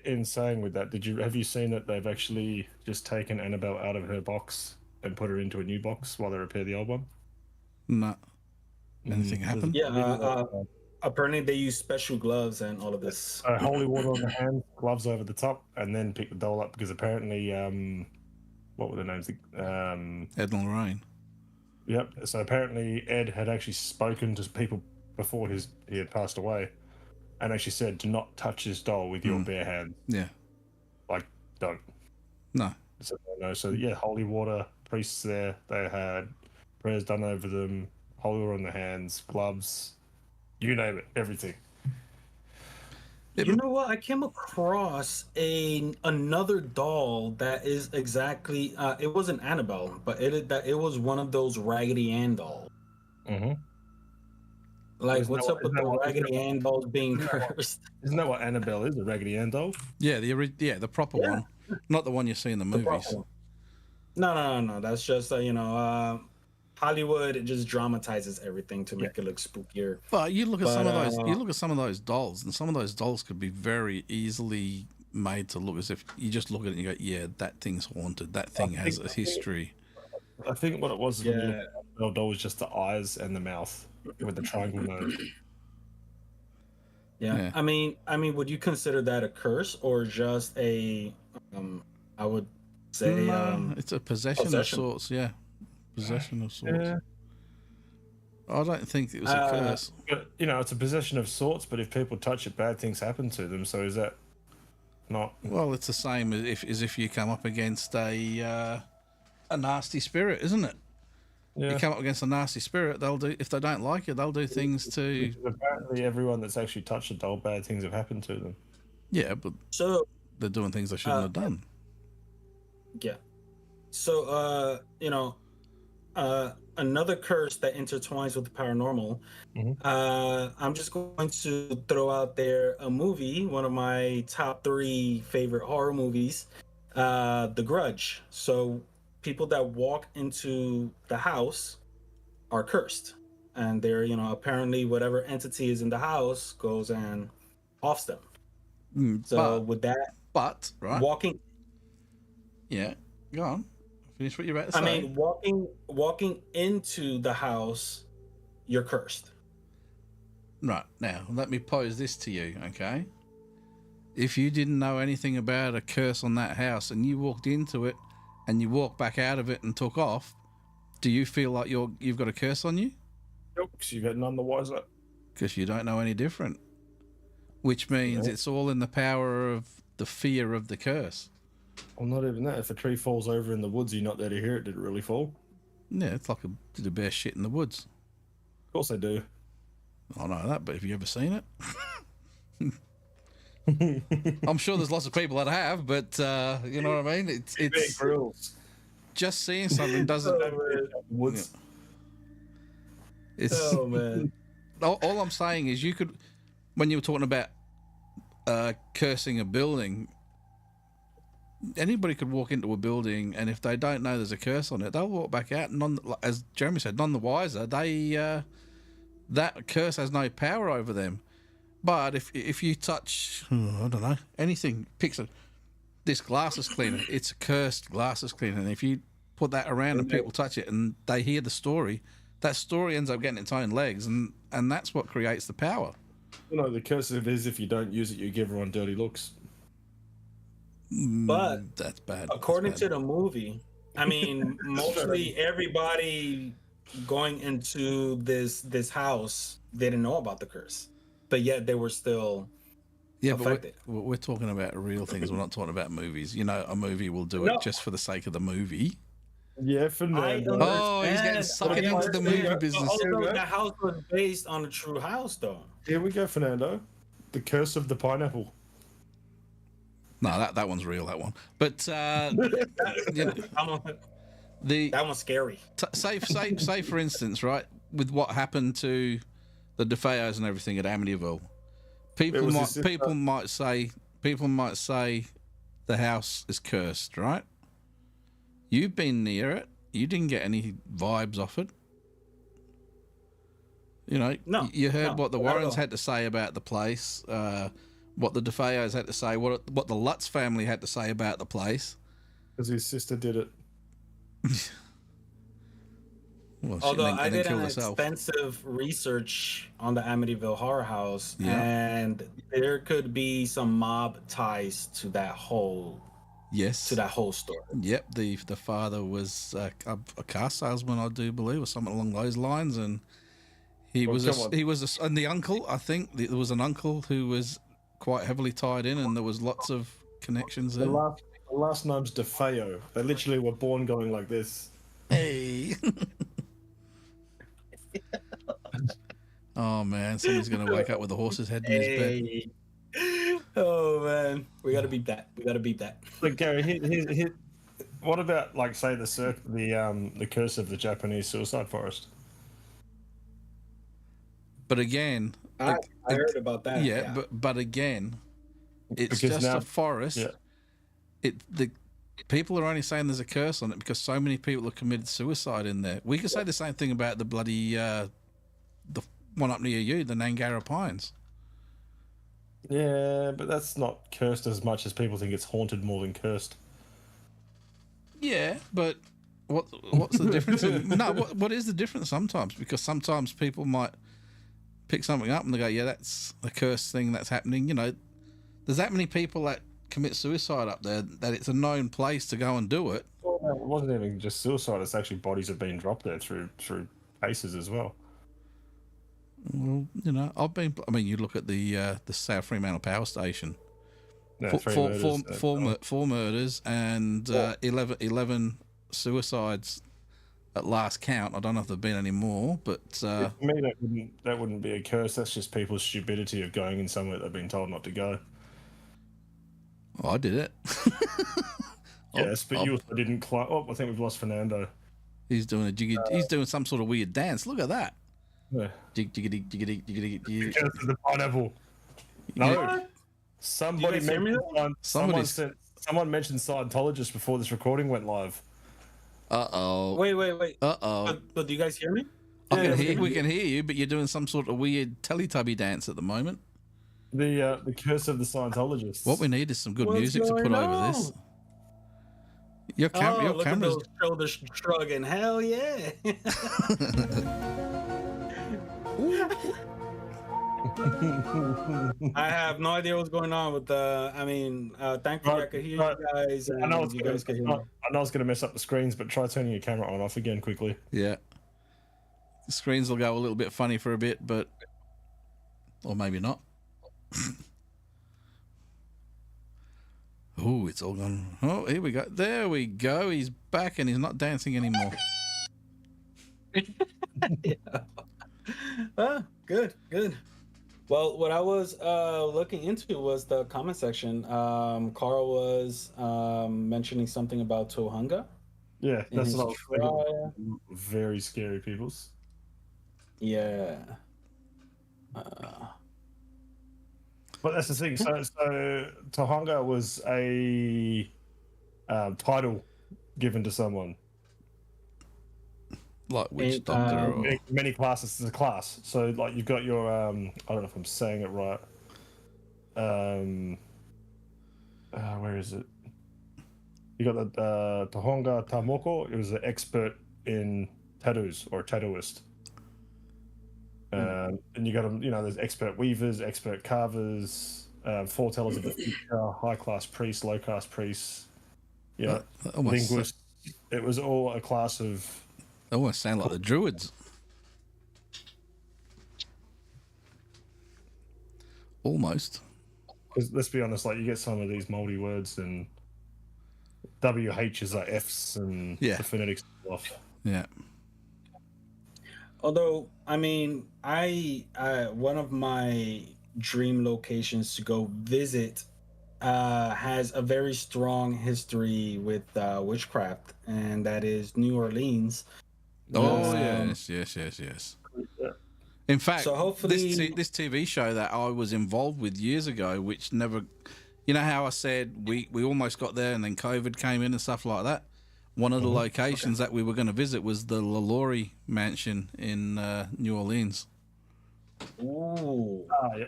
[SPEAKER 2] in saying with that, have you seen that they've actually just taken Annabelle out of her box and put her into a new box while they repair the old one?
[SPEAKER 1] No. Anything happened?
[SPEAKER 3] Yeah. Apparently, they use special gloves and all of this.
[SPEAKER 2] Holy water on the hand, gloves over the top, and then pick the doll up because apparently, what were the names? Ed
[SPEAKER 1] and Lorraine.
[SPEAKER 2] Yep. So apparently, Ed had actually spoken to people before he had passed away, and actually said, "Do not touch this doll with your bare hands."
[SPEAKER 1] Yeah.
[SPEAKER 2] Like, don't.
[SPEAKER 1] No.
[SPEAKER 2] So, no. So yeah, holy water priests there. They had prayers done over them, holy water on the hands, gloves. You name it, everything.
[SPEAKER 3] You know what? I came across another doll that is exactly. It wasn't Annabelle, but it was one of those Raggedy Ann dolls.
[SPEAKER 2] Mm-hmm.
[SPEAKER 3] Like, what's up with the Raggedy Ann dolls being cursed?
[SPEAKER 2] Isn't that what Annabelle is? A Raggedy Ann doll?
[SPEAKER 1] Yeah, the proper one, not the one you see in the movies.
[SPEAKER 3] No. That's just Hollywood, it just dramatizes everything to make it look spookier.
[SPEAKER 1] But you look at some of
[SPEAKER 3] But,
[SPEAKER 1] those. You look at some of those dolls, and some of those dolls could be very easily made to look as if you just look at it and you go, "Yeah, that thing's haunted. That thing has a history."
[SPEAKER 2] I think what it was,
[SPEAKER 3] Yeah.
[SPEAKER 2] the doll was just the eyes and the mouth with the triangle nose.
[SPEAKER 3] Yeah. I mean, would you consider that a curse or just a I would say
[SPEAKER 1] No, it's a possession of
[SPEAKER 3] possession.
[SPEAKER 1] sorts. Yeah, possession of sorts.
[SPEAKER 2] Yeah.
[SPEAKER 1] I don't think it was a curse.
[SPEAKER 2] But it's a possession of sorts. But if people touch it, bad things happen to them. So is that not?
[SPEAKER 1] Well, it's the same as if you come up against a nasty spirit, isn't it?
[SPEAKER 2] Yeah.
[SPEAKER 1] You come up against a nasty spirit, they'll do, if they don't like it, they'll do things to.
[SPEAKER 2] Apparently, everyone that's actually touched a doll, bad things have happened to them.
[SPEAKER 1] Yeah, but
[SPEAKER 3] So
[SPEAKER 1] they're doing things they shouldn't have done.
[SPEAKER 3] yeah. So another curse that intertwines with the paranormal. I'm just going to throw out there a movie, one of my top 3 favorite horror movies, The Grudge. So people that walk into the house are cursed, and they're apparently whatever entity is in the house goes and offs them. So with that,
[SPEAKER 1] But right,
[SPEAKER 3] walking
[SPEAKER 1] yeah, go on, finish what you're about to say.
[SPEAKER 3] I mean, walking into the house, you're cursed.
[SPEAKER 1] Right, now let me pose this to you, okay? If you didn't know anything about a curse on that house and you walked into it and you walked back out of it and took off, do you feel like you've got a curse on you?
[SPEAKER 2] Nope, because you got none the wiser.
[SPEAKER 1] Because you don't know any different. Which means it's all in the power of the fear of the curse.
[SPEAKER 2] Well, not even that. If a tree falls over in the woods, you're not there to hear it. Did it really fall?
[SPEAKER 1] Yeah, it's like did a bear shit in the woods.
[SPEAKER 2] Of course they do.
[SPEAKER 1] I know that, but have you ever seen it? I'm sure there's lots of people that have, but you know what I mean? It's just seeing something doesn't.
[SPEAKER 2] Woods.
[SPEAKER 1] It's
[SPEAKER 3] Oh man.
[SPEAKER 1] all I'm saying is you could, when you were talking about cursing a building, anybody could walk into a building, and if they don't know there's a curse on it, they'll walk back out, and as Jeremy said, none the wiser. That curse has no power over them. But if you touch, I don't know, anything, this glasses cleaner, it's a cursed glasses cleaner, and if you put that around and people touch it and they hear the story, that story ends up getting its own legs, and that's what creates the power.
[SPEAKER 2] The curse of it is if you don't use it, you give everyone dirty looks.
[SPEAKER 3] But
[SPEAKER 1] that's bad.
[SPEAKER 3] According to the movie, I mean, mostly everybody going into this house didn't know about the curse, but yet they were still affected.
[SPEAKER 1] But we're talking about real things. We're not talking about movies. A movie will do it just for the sake of the movie.
[SPEAKER 2] Yeah, Fernando.
[SPEAKER 1] Oh, he's getting sucked into the movie business.
[SPEAKER 3] Also, the house was based on a true house, though.
[SPEAKER 2] Here we go, Fernando. The Curse of the Pineapple.
[SPEAKER 1] No, that one's real. That one, but
[SPEAKER 3] that one's scary.
[SPEAKER 1] Say for instance, right, with what happened to the DeFeos and everything at Amityville, people might say the house is cursed, right? You've been near it. You didn't get any vibes off it.
[SPEAKER 3] No,
[SPEAKER 1] you heard what the Warrens had to say about the place, what the DeFeos had to say, what the Lutz family had to say about the place.
[SPEAKER 2] Because his sister did it.
[SPEAKER 3] Well, although I did an extensive research on the Amityville Horror House, and there could be some mob ties to that whole story.
[SPEAKER 1] Yep, the father was a car salesman, I do believe, or something along those lines, and and the uncle, I think there was an uncle who was quite heavily tied in, and there was lots of connections there.
[SPEAKER 2] The last name's DeFeo. They literally were born going like this.
[SPEAKER 1] Hey. Oh man, somebody's gonna wake up with a horse's head in his bed.
[SPEAKER 3] Oh man, we gotta beat that.
[SPEAKER 2] Look, Gary, what about say the curse of the Japanese suicide forest?
[SPEAKER 1] But again,
[SPEAKER 3] I heard about that.
[SPEAKER 1] Yeah, but again, it's just a forest. Yeah. people are only saying there's a curse on it because so many people have committed suicide in there. We could say the same thing about the bloody the one up near you, the Nangara Pines.
[SPEAKER 2] Yeah, but that's not cursed as much as people think it's haunted more than cursed.
[SPEAKER 1] Yeah, but what's the difference? What is the difference sometimes? Because sometimes people might pick something up and they go, yeah, that's a cursed thing that's happening. You know, there's that many people that commit suicide up there that it's a known place to go and do it.
[SPEAKER 2] Well, it wasn't even just suicide; it's actually bodies have been dropped there through cases as well.
[SPEAKER 1] Well, you know, you look at the South Fremantle Power Station.
[SPEAKER 2] No,
[SPEAKER 1] Four murders and 11 suicides at last count. I don't know if there've been any more, but
[SPEAKER 2] for me, that wouldn't be a curse. That's just people's stupidity of going in somewhere they've been told not to go.
[SPEAKER 1] I did it.
[SPEAKER 2] Yes, but you also didn't climb. Oh, I think we've lost Fernando.
[SPEAKER 1] He's doing a jiggy. He's doing some sort of weird dance. Look at that.
[SPEAKER 2] Yeah.
[SPEAKER 1] Jig jiggity jiggity jiggity.
[SPEAKER 2] Because of the pineapple. No.
[SPEAKER 3] What?
[SPEAKER 2] Somebody
[SPEAKER 3] You guys hear me?
[SPEAKER 2] someone mentioned Scientologist before this recording went live.
[SPEAKER 3] Wait. But do you guys hear me?
[SPEAKER 1] We can hear you, but you're doing some sort of weird Teletubby dance at the moment.
[SPEAKER 2] The curse of the Scientologists.
[SPEAKER 1] What we need is some good
[SPEAKER 3] What's
[SPEAKER 1] music to put
[SPEAKER 3] going
[SPEAKER 1] over this. Your
[SPEAKER 3] look
[SPEAKER 1] camera's
[SPEAKER 3] at those shoulders shrugging. Hell yeah. I have no idea what's going on with the. Thankfully I could hear you guys. And
[SPEAKER 2] I know
[SPEAKER 3] you guys could hear me.
[SPEAKER 2] I know it's going to mess up the screens, but try turning your camera on and off again quickly.
[SPEAKER 1] Yeah. The screens will go a little bit funny for a bit, but or maybe not. Oh, it's all gone. Oh, here we go. There we go. He's back and he's not dancing anymore.
[SPEAKER 3] Yeah. Good. Well, what I was looking into was the comment section. Carl was mentioning something about Tohunga.
[SPEAKER 2] Yeah, that's
[SPEAKER 3] his
[SPEAKER 2] what I was
[SPEAKER 3] trial.
[SPEAKER 2] thinking. Very scary peoples.
[SPEAKER 3] Yeah.
[SPEAKER 2] But that's the thing. So Tohunga was a title given to someone.
[SPEAKER 1] Like witch doctor or...
[SPEAKER 2] Many classes is a class. So like you've got your I don't know if I'm saying it right. Where is it? You got the Tohunga Tamoko. It was an expert in tattoos or tattooist. And you got them, there's expert weavers, expert carvers, foretellers of the future, high class priests, low class priests, linguists. It was all a class of.
[SPEAKER 1] They almost sound like the Druids. Almost.
[SPEAKER 2] Because let's be honest, like you get some of these multi words and WHs are Fs and the phonetics off.
[SPEAKER 1] Yeah.
[SPEAKER 3] Although, I one of my dream locations to go visit has a very strong history with witchcraft, and that is New Orleans.
[SPEAKER 1] Oh, yes. In fact,
[SPEAKER 3] so hopefully
[SPEAKER 1] this TV show that I was involved with years ago, which never, you know how I said we almost got there and then COVID came in and stuff like that? One of the locations that we were going to visit was the LaLaurie Mansion in New Orleans.
[SPEAKER 3] Ooh.
[SPEAKER 2] Yeah.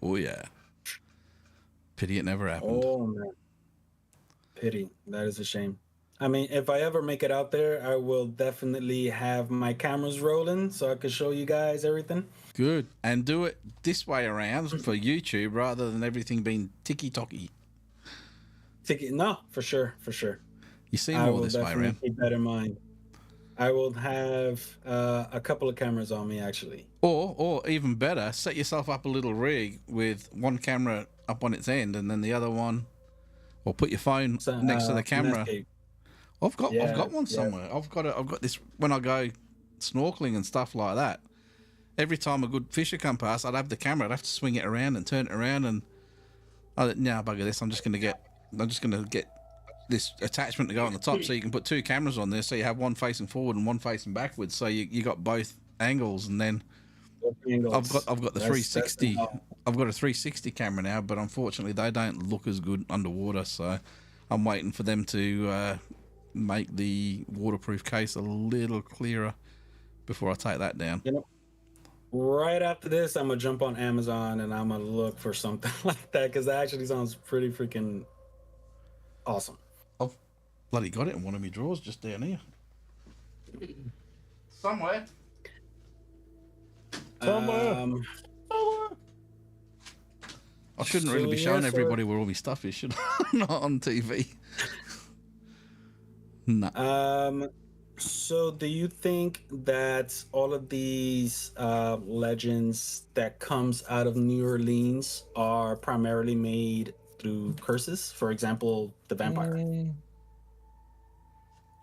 [SPEAKER 1] Oh, yeah. Pity it never happened.
[SPEAKER 3] Oh, man. Pity. That is a shame. If I ever make it out there, I will definitely have my cameras rolling so I can show you guys everything.
[SPEAKER 1] Good. And do it this way around for YouTube rather than everything being ticky-tocky.
[SPEAKER 3] No, for sure.
[SPEAKER 1] You see more this way around.
[SPEAKER 3] I will definitely keep that in mind. I will have a couple of cameras on me, actually.
[SPEAKER 1] Or even better, set yourself up a little rig with one camera up on its end and then the other one, or put your phone next to the camera. I've got one somewhere. Yeah. I've got this when I go snorkeling and stuff like that. Every time a good fisher come past, I'd have the camera. I'd have to swing it around and turn it around, and bugger this. I'm just gonna get this attachment to go on the top, so you can put two cameras on there, so you have one facing forward and one facing backwards, so you got both angles, and then I've got the 360. I've got a 360 camera now, but unfortunately they don't look as good underwater, so I'm waiting for them to make the waterproof case a little clearer before I take that down.
[SPEAKER 3] You know, right after this, I'm gonna jump on Amazon and I'm gonna look for something like that because that actually sounds pretty freaking awesome.
[SPEAKER 1] I've bloody got it in one of my drawers just down here. Somewhere.
[SPEAKER 2] Somewhere.
[SPEAKER 1] I shouldn't really be showing everybody where all my stuff is, should I? Not on TV. No.
[SPEAKER 3] So do you think that all of these legends that comes out of New Orleans are primarily made through curses? For example, the vampire.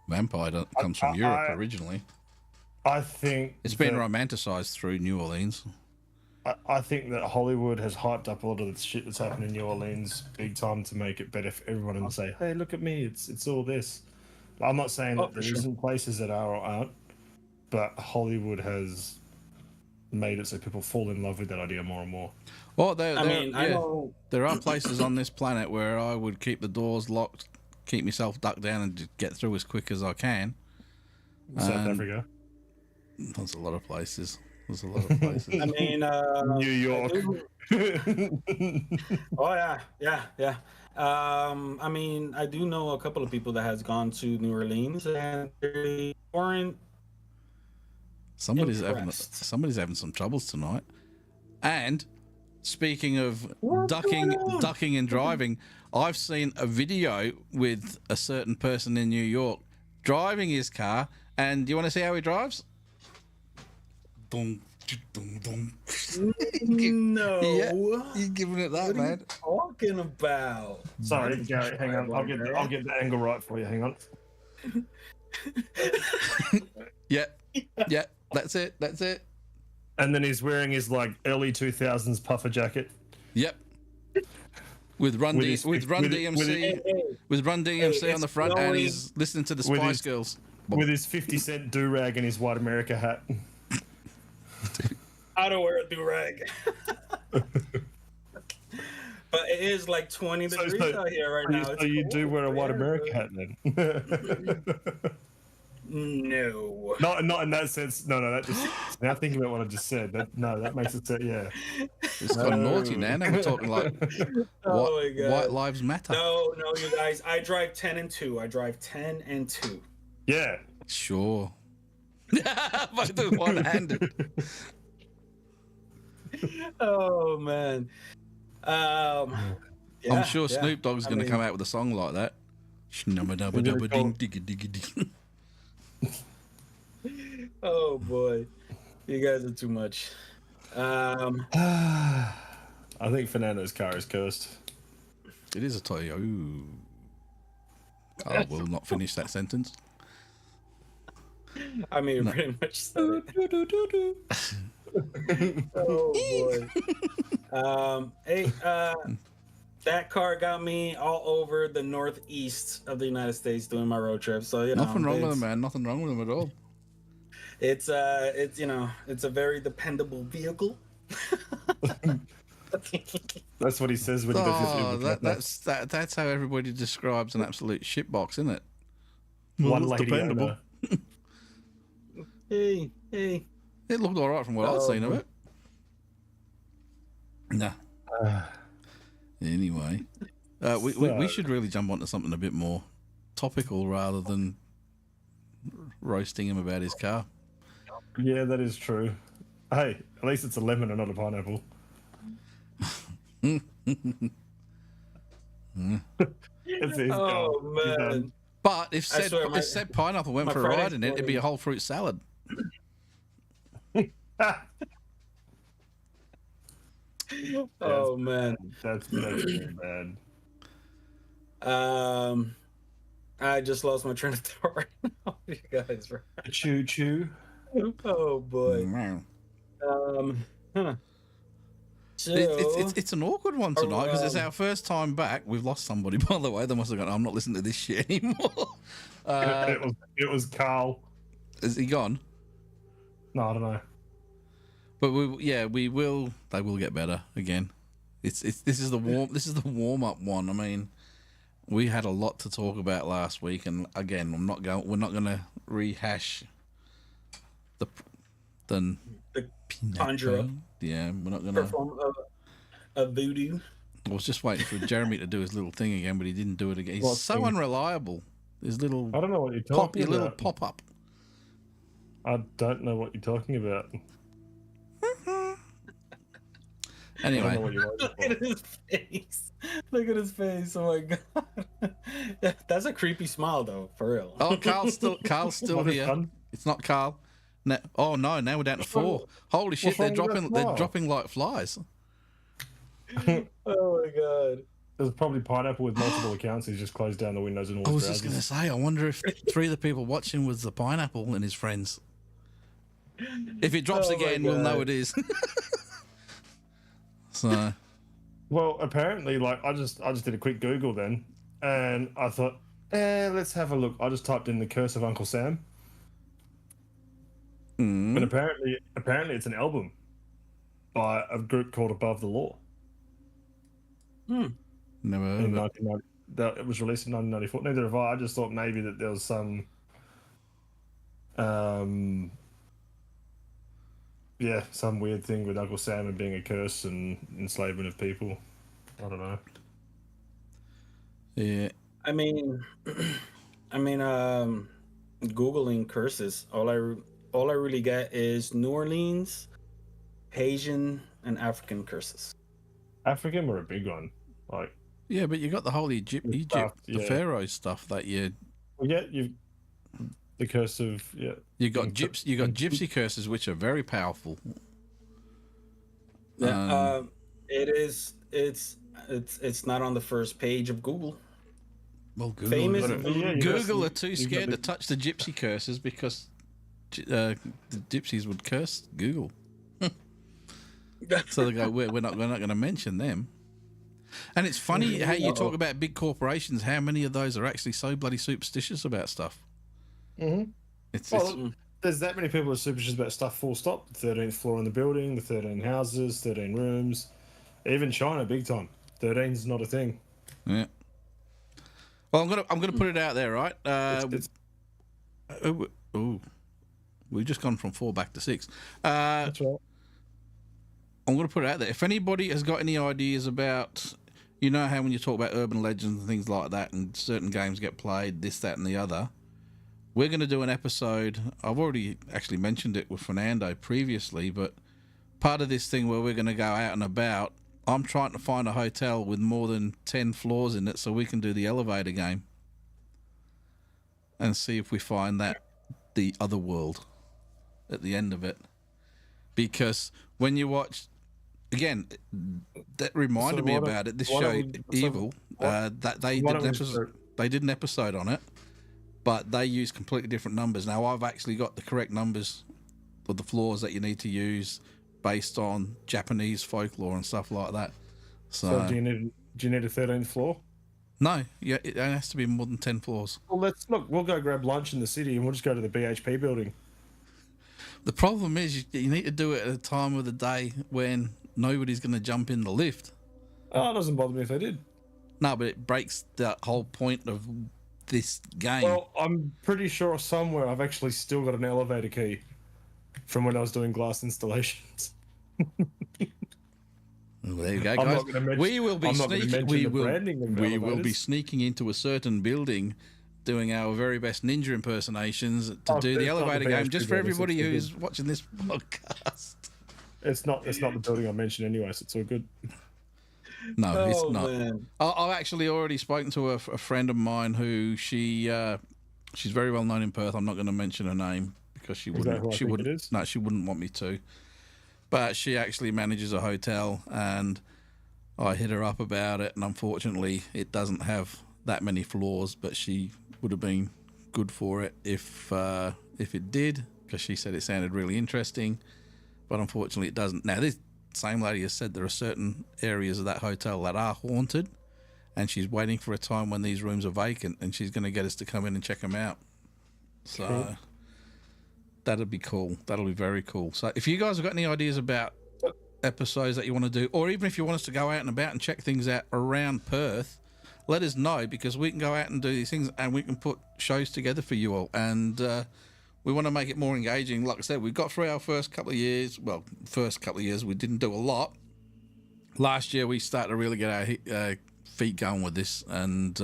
[SPEAKER 1] Vampire comes from Europe originally.
[SPEAKER 2] I think
[SPEAKER 1] it's been romanticized through New Orleans.
[SPEAKER 2] I think that Hollywood has hyped up a lot of the shit that's happened in New Orleans big time to make it better for everyone and say, hey, look at me, it's all this. I'm not saying that there isn't places that are or aren't, but Hollywood has made it so people fall in love with that idea more and more.
[SPEAKER 1] Well, there are places on this planet where I would keep the doors locked, keep myself ducked down, and just get through as quick as I can.
[SPEAKER 2] South Africa.
[SPEAKER 1] There's a lot of places. There's a lot of places.
[SPEAKER 3] I mean,
[SPEAKER 2] New York.
[SPEAKER 3] Oh yeah. I mean, I do know a couple of people that has gone to New Orleans and they weren't.
[SPEAKER 1] Somebody's having some troubles tonight. And speaking of ducking and driving, I've seen a video with a certain person in New York driving his car. And do you want to see how he drives? Dum, dum, dum.
[SPEAKER 3] No.
[SPEAKER 1] Yeah, you're giving it that,
[SPEAKER 3] what
[SPEAKER 1] man.
[SPEAKER 3] Are you talking about?
[SPEAKER 2] Sorry, Gary, hang on. I'll get the angle right for you. Hang on.
[SPEAKER 1] Yeah, that's it.
[SPEAKER 2] And then he's wearing his like early 2000s puffer jacket.
[SPEAKER 1] Yep. With Run DMC on the front, and he's listening to the Spice Girls
[SPEAKER 2] with his 50-cent do-rag and his White America hat.
[SPEAKER 3] I don't wear a do-rag. But it is like 20 degrees out here right now.
[SPEAKER 2] So you do wear a White America hat then?
[SPEAKER 3] No.
[SPEAKER 2] Not in that sense. No. That just now thinking about what I just said. That makes it yeah.
[SPEAKER 1] It's kind of naughty now. Now we're talking like white lives matter.
[SPEAKER 3] No, you guys. I drive 10 and 2.
[SPEAKER 2] Yeah.
[SPEAKER 1] Sure. But the one-handed.
[SPEAKER 3] Oh man.
[SPEAKER 1] I'm sure Snoop Dogg's going to come out with a song like that.
[SPEAKER 3] Oh boy, you guys are too much.
[SPEAKER 2] I think Fernando's car is cursed.
[SPEAKER 1] It is a Toyota. I will not finish that sentence.
[SPEAKER 3] I mean, no. Pretty much said it. Oh boy. Hey, that car got me all over the northeast of the United States doing my road trip. So
[SPEAKER 1] nothing wrong with them, man. Nothing wrong with them at all.
[SPEAKER 3] It's it's a very dependable vehicle.
[SPEAKER 2] That's what he says when he does his
[SPEAKER 1] that's how everybody describes an absolute shitbox, isn't it?
[SPEAKER 2] One lady dependable.
[SPEAKER 3] Hey.
[SPEAKER 1] It looked all right from what I'd seen of it. Nah. Anyway, we should really jump onto something a bit more topical rather than roasting him about his car.
[SPEAKER 2] Yeah, that is true. Hey, at least it's a lemon and not a pineapple.
[SPEAKER 3] Man.
[SPEAKER 1] But if said pineapple went for a ride in it, it'd be a whole fruit salad.
[SPEAKER 3] Oh man,
[SPEAKER 2] that's really bad.
[SPEAKER 3] I just lost my train of thought right now. You guys, right?
[SPEAKER 2] Choo.
[SPEAKER 3] Oh boy. So,
[SPEAKER 1] it's an awkward one tonight because it's our first time back. We've lost somebody, by the way. They must have gone, I'm not listening to this shit anymore.
[SPEAKER 2] It was Carl.
[SPEAKER 1] Is he gone?
[SPEAKER 2] No, I don't know.
[SPEAKER 1] But we will. They will get better again. This is the warm up one. I mean, we had a lot to talk about last week, and again, we're not going to rehash the
[SPEAKER 3] Conjurer.
[SPEAKER 1] Yeah, we're not going to
[SPEAKER 3] perform a voodoo.
[SPEAKER 1] I was just waiting for Jeremy to do his little thing again, but he didn't do it again. He's
[SPEAKER 2] What
[SPEAKER 1] so
[SPEAKER 2] thing?
[SPEAKER 1] unreliable. His little
[SPEAKER 2] I don't know what you're talking
[SPEAKER 1] your little
[SPEAKER 2] about.
[SPEAKER 1] pop up.
[SPEAKER 2] I don't know what you're talking about. I don't know
[SPEAKER 1] Anyway,
[SPEAKER 2] what you're waiting
[SPEAKER 3] Look at
[SPEAKER 2] for.
[SPEAKER 3] his face. Look at his face. Oh my god. That's a creepy smile though, for real.
[SPEAKER 1] oh, Carl's still
[SPEAKER 2] What is
[SPEAKER 1] here.
[SPEAKER 2] fun?
[SPEAKER 1] It's not Carl. No, oh no, now we're down to 4. Holy shit,
[SPEAKER 2] wrong with that
[SPEAKER 1] they're
[SPEAKER 2] smile?
[SPEAKER 1] dropping like flies.
[SPEAKER 3] Oh my god.
[SPEAKER 2] There's probably Pineapple with multiple accounts. He's just closed down the windows and all
[SPEAKER 1] I
[SPEAKER 2] his
[SPEAKER 1] was just going to
[SPEAKER 2] browsers.
[SPEAKER 1] say, I wonder if 3 of the people watching was the Pineapple and his friends. If it drops
[SPEAKER 3] Oh my
[SPEAKER 1] again, we'll know
[SPEAKER 3] God.
[SPEAKER 1] it is. So,
[SPEAKER 2] Well, apparently, like I just did a quick Google then, and I thought, let's have a look. I just typed in The Curse of Uncle Sam, and apparently it's an album by a group called Above the Law.
[SPEAKER 1] never heard
[SPEAKER 2] In
[SPEAKER 1] of it.
[SPEAKER 2] 1990, it was released in 1994. Neither have I. I just thought maybe that there was some, some weird thing with Uncle Sam and being a curse and enslavement of people. I don't know.
[SPEAKER 1] Yeah.
[SPEAKER 3] I mean, Googling curses. All I really get is New Orleans, Haitian, and African curses.
[SPEAKER 2] African were a big one. Like,
[SPEAKER 1] Yeah, but you got the whole Egypt,
[SPEAKER 2] stuff,
[SPEAKER 1] the
[SPEAKER 2] yeah.
[SPEAKER 1] Pharaoh stuff that
[SPEAKER 2] well, yeah, you've the curse of
[SPEAKER 1] you got
[SPEAKER 2] being
[SPEAKER 1] gypsy curses, which are very powerful.
[SPEAKER 3] Yeah, it is. It's not on the first page of Google.
[SPEAKER 1] Well, Google,
[SPEAKER 3] Famous
[SPEAKER 2] Yeah, you
[SPEAKER 1] Google
[SPEAKER 2] got-
[SPEAKER 1] are too
[SPEAKER 2] you got
[SPEAKER 1] scared to
[SPEAKER 2] the-
[SPEAKER 1] touch the gypsy curses because the gypsies would curse Google. So they go, we're not going to mention them. And it's funny how you talk about big corporations. How many of those are actually so bloody superstitious about stuff?
[SPEAKER 2] Mhm.
[SPEAKER 1] It's
[SPEAKER 2] Well, there's that many people who are superstitious about stuff. Full stop. The 13th floor in the building, the 13 houses, 13 rooms, even China, big time. 13's not a thing.
[SPEAKER 1] yeah. Well, I'm gonna put it out there, right?
[SPEAKER 2] It's-
[SPEAKER 1] We've just gone from 4 back to 6.
[SPEAKER 2] That's right.
[SPEAKER 1] I'm going to put it out there. If anybody has got any ideas about, you know how when you talk about urban legends and things like that and certain games get played, this, that and the other, we're going to do an episode. I've already actually mentioned it with Fernando previously, but part of this thing where we're going to go out and about, I'm trying to find a hotel with more than 10 floors in it so we can do the elevator game and see if we find that the other world at the end of it. Because when you watch, again, that reminded me about it. This
[SPEAKER 2] why
[SPEAKER 1] show,
[SPEAKER 2] don't we- so
[SPEAKER 1] Evil, that they
[SPEAKER 2] why
[SPEAKER 1] did an
[SPEAKER 2] don't we
[SPEAKER 1] episode.
[SPEAKER 2] start-
[SPEAKER 1] They did an episode on it, but they use completely different numbers. Now I've actually got the correct numbers of the floors that you need to use based on Japanese folklore and stuff like that.
[SPEAKER 2] So do you need a 13th floor?
[SPEAKER 1] No, yeah, it has to be more than 10 floors.
[SPEAKER 2] Well, let's look. We'll go grab lunch in the city, and we'll just go to the BHP building.
[SPEAKER 1] The problem is you need to do it at a time of the day when nobody's going to jump in the lift.
[SPEAKER 2] Oh, it doesn't bother me if they did.
[SPEAKER 1] No, but it breaks the whole point of this game.
[SPEAKER 2] Well, I'm pretty sure somewhere I've actually still got an elevator key from when I was doing glass installations.
[SPEAKER 1] Well, there you go,
[SPEAKER 2] I'm
[SPEAKER 1] guys.
[SPEAKER 2] not gonna mention-
[SPEAKER 1] We will be
[SPEAKER 2] I'm not gonna
[SPEAKER 1] sneaking.
[SPEAKER 2] mention
[SPEAKER 1] We
[SPEAKER 2] the
[SPEAKER 1] will.
[SPEAKER 2] branding of
[SPEAKER 1] We will be
[SPEAKER 2] elevators.
[SPEAKER 1] sneaking into a certain building, doing our very best ninja impersonations to
[SPEAKER 2] Oh,
[SPEAKER 1] do
[SPEAKER 2] it's
[SPEAKER 1] the
[SPEAKER 2] not the
[SPEAKER 1] elevator game,
[SPEAKER 2] BHP
[SPEAKER 1] just for
[SPEAKER 2] building, it's
[SPEAKER 1] everybody
[SPEAKER 2] the
[SPEAKER 1] who's watching this podcast.
[SPEAKER 2] It's not the building I mentioned anyway, so it's all good.
[SPEAKER 1] No, it's
[SPEAKER 3] Oh,
[SPEAKER 1] not.
[SPEAKER 3] man.
[SPEAKER 1] I've actually already spoken to a friend of mine who she's very well known in Perth. I'm not going to mention her name because she
[SPEAKER 2] Is that who
[SPEAKER 1] wouldn't.
[SPEAKER 2] I
[SPEAKER 1] She
[SPEAKER 2] think it
[SPEAKER 1] wouldn't.
[SPEAKER 2] is?
[SPEAKER 1] No, she wouldn't want me to. But she actually manages a hotel, and I hit her up about it. And unfortunately, it doesn't have that many floors. But she would have been good for it if it did, because she said it sounded really interesting. But unfortunately, it doesn't. Now, this same lady has said there are certain areas of that hotel that are haunted, and she's waiting for a time when these rooms are vacant, and she's going to get us to come in and check them out. So
[SPEAKER 2] Cool.
[SPEAKER 1] that'll be cool. That'll be very cool. So if you guys have got any ideas about episodes that you want to do, or even if you want us to go out and about and check things out around Perth, let us know, because we can go out and do these things and we can put shows together for you all. And we want to make it more engaging. Like I said, we got through our first couple of years. Well, first couple of years, we didn't do a lot. Last year, we started to really get our feet going with this. And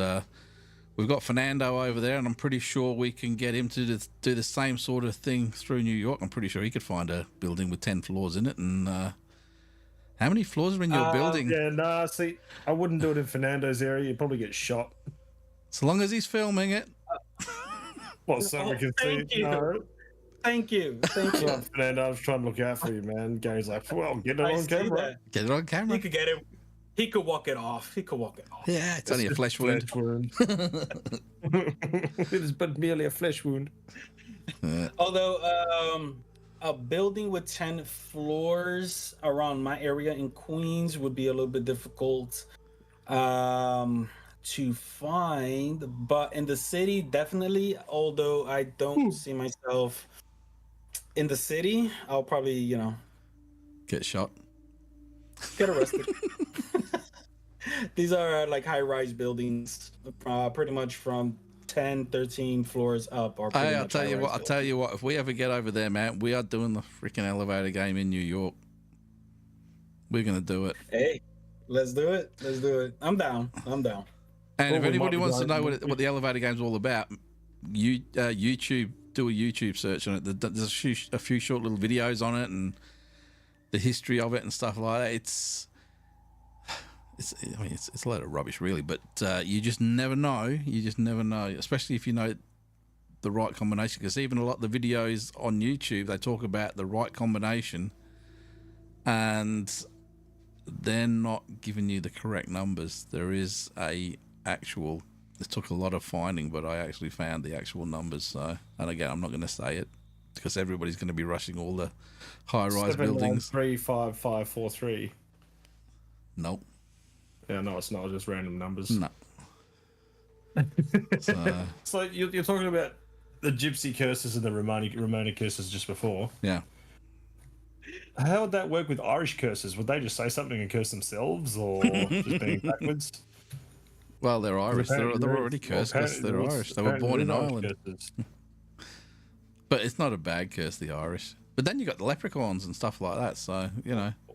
[SPEAKER 1] we've got Fernando over there, and I'm pretty sure we can get him to do the same sort of thing through New York. I'm pretty sure he could find a building with 10 floors in it. And how many floors are in your building?
[SPEAKER 2] Yeah, nah, see, I wouldn't do it in Fernando's area. You'd probably get shot.
[SPEAKER 1] As long as he's filming it.
[SPEAKER 2] Well, so we can see.
[SPEAKER 3] Thank you.
[SPEAKER 2] No.
[SPEAKER 3] Thank you.
[SPEAKER 2] Well, Fernando, I was trying to look out for you, man. Gary's like, well, get it
[SPEAKER 3] I
[SPEAKER 2] on
[SPEAKER 3] see
[SPEAKER 2] camera.
[SPEAKER 3] that.
[SPEAKER 1] Get it on camera.
[SPEAKER 3] He could get it. He could walk it off.
[SPEAKER 1] Yeah, it's only a flesh wound.
[SPEAKER 2] It is but merely a flesh wound.
[SPEAKER 3] Although a building with 10 floors around my area in Queens would be a little bit difficult to find, but in the city, definitely. Although I don't see myself in the city, I'll probably,
[SPEAKER 1] Get shot.
[SPEAKER 3] get arrested. These are like high-rise buildings, pretty much from 10, 13 floors up. Or
[SPEAKER 1] Hey, I'll tell you what. If we ever get over there, man, we are doing the freaking elevator game in New York. We're gonna do it.
[SPEAKER 3] Hey, let's do it. I'm down.
[SPEAKER 1] And
[SPEAKER 2] Well,
[SPEAKER 1] if
[SPEAKER 2] we
[SPEAKER 1] anybody
[SPEAKER 2] might be
[SPEAKER 1] wants to know
[SPEAKER 2] going-
[SPEAKER 1] what the elevator game's all about, YouTube, do a YouTube search on it. There's a few short little videos on it and the history of it and stuff like that. It's a lot of rubbish, really. But you just never know. Especially if you know the right combination. Because even a lot of the videos on YouTube, they talk about the right combination, and they're not giving you the correct numbers. There is it took a lot of finding, but I actually found the actual numbers. So, and again, I'm not going to say it because everybody's going to be rushing all the high-rise buildings.
[SPEAKER 2] 35543.
[SPEAKER 1] Nope.
[SPEAKER 2] Yeah, no, it's not. It's just random numbers.
[SPEAKER 1] No. So,
[SPEAKER 2] So you're talking about the Gypsy curses and the Romani curses just before.
[SPEAKER 1] yeah.
[SPEAKER 2] How would that work with Irish curses? Would they just say something and curse themselves, or just being backwards?
[SPEAKER 1] Well, they're Irish. They're already cursed because they're Irish. They were born in Ireland. But it's not a bad curse, the Irish. But then you got the leprechauns and stuff like that. So,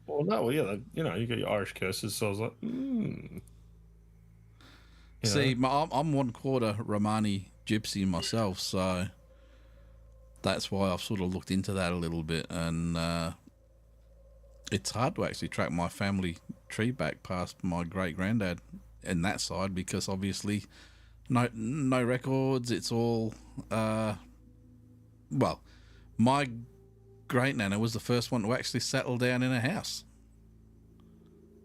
[SPEAKER 2] Well, no, well, yeah, you got your Irish curses. So I was like,
[SPEAKER 1] See, I'm 1/4 Romani Gypsy myself, so that's why I've sort of looked into that a little bit, and it's hard to actually track my family tree back past my great granddad and that side because obviously no records. It's all well, my great nana was the first one to actually settle down in a house.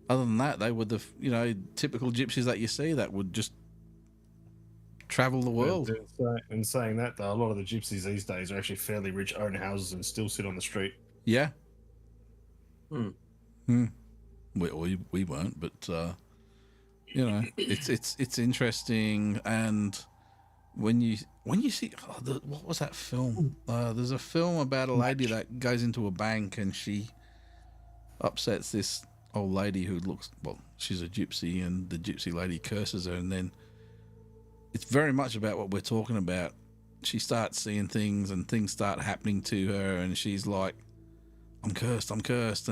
[SPEAKER 1] Other than that, they were the typical gypsies that you see that would just travel the world.
[SPEAKER 2] In saying that, though, a lot of the gypsies these days are actually fairly rich, own houses, and still sit on the street.
[SPEAKER 1] Yeah.
[SPEAKER 3] Hmm.
[SPEAKER 1] We weren't, but it's interesting. And when you see what was that film? There's a film about a lady that goes into a bank and she upsets this old lady who she's a gypsy, and the gypsy lady curses her, and then it's very much about what we're talking about. She starts seeing things and things start happening to her, and she's like, I'm cursed. And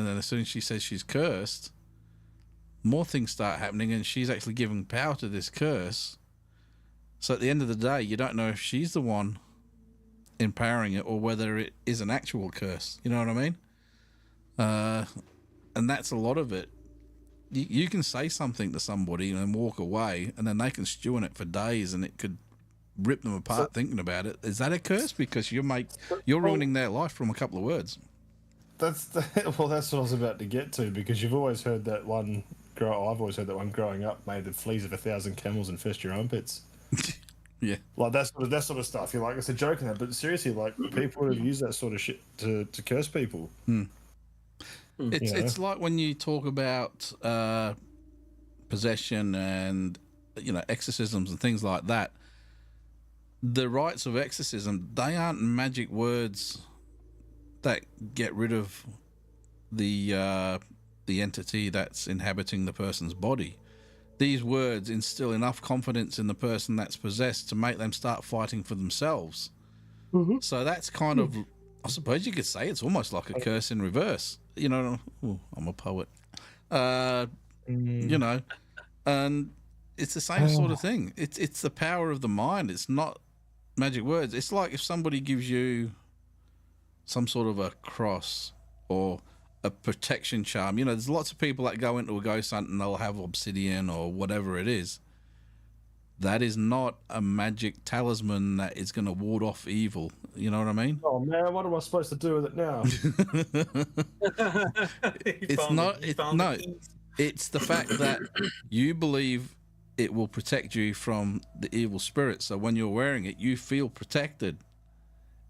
[SPEAKER 1] then as soon as she says she's cursed, more things start happening, and she's actually giving power to this curse. So at the end of the day, you don't know if she's the one empowering it or whether it is an actual curse. You know what I mean? And that's a lot of it. You can say something to somebody and walk away, and then they can stew on it for days, and it could rip them apart thinking about it. Is that a curse? Because you're ruining their life from a couple of words.
[SPEAKER 2] That's what I was about to get to, because you've always heard that one. I've always heard that one growing up. May the fleas of 1,000 camels infest your armpits.
[SPEAKER 1] Yeah,
[SPEAKER 2] like that sort of stuff. You're like, it's a joke in that, but seriously, like people have used that sort of shit to curse people.
[SPEAKER 1] It's like when you talk about possession and exorcisms and things like that. The rites of exorcism, they aren't magic words that get rid of the entity that's inhabiting the person's body. these words instill enough confidence in the person that's possessed to make them start fighting for themselves. So that's kind of, I suppose you could say, it's almost like a curse in reverse. You know, ooh, I'm a poet. You know, and it's the same sort of thing. It's the power of the mind. It's not magic words. It's like if somebody gives you some sort of a cross or a protection charm. You know, there's lots of people that go into a ghost hunt and they'll have obsidian or whatever it is. That is not a magic talisman that is going to ward off evil. You know what I mean?
[SPEAKER 2] Oh man, what am I supposed to do with it now?
[SPEAKER 1] It's not. No, it's the fact that you believe it will protect you from the evil spirit. So when you're wearing it, you feel protected.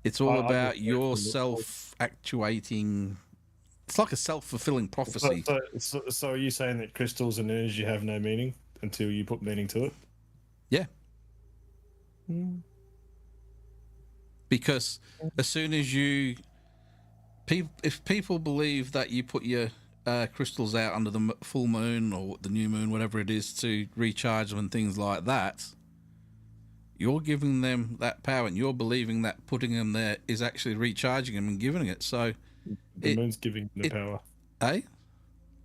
[SPEAKER 1] It's all about your self-actuating. It's like a self-fulfilling prophecy.
[SPEAKER 2] So are you saying that crystals and energy have no meaning until you put meaning to it?
[SPEAKER 1] Yeah. Because as soon as you, if people believe that you put your crystals out under the full moon or the new moon, whatever it is, to recharge them and things like that, you're giving them that power, and you're believing that putting them there is actually recharging them and giving it. So
[SPEAKER 2] the moon's giving the power.
[SPEAKER 1] Eh?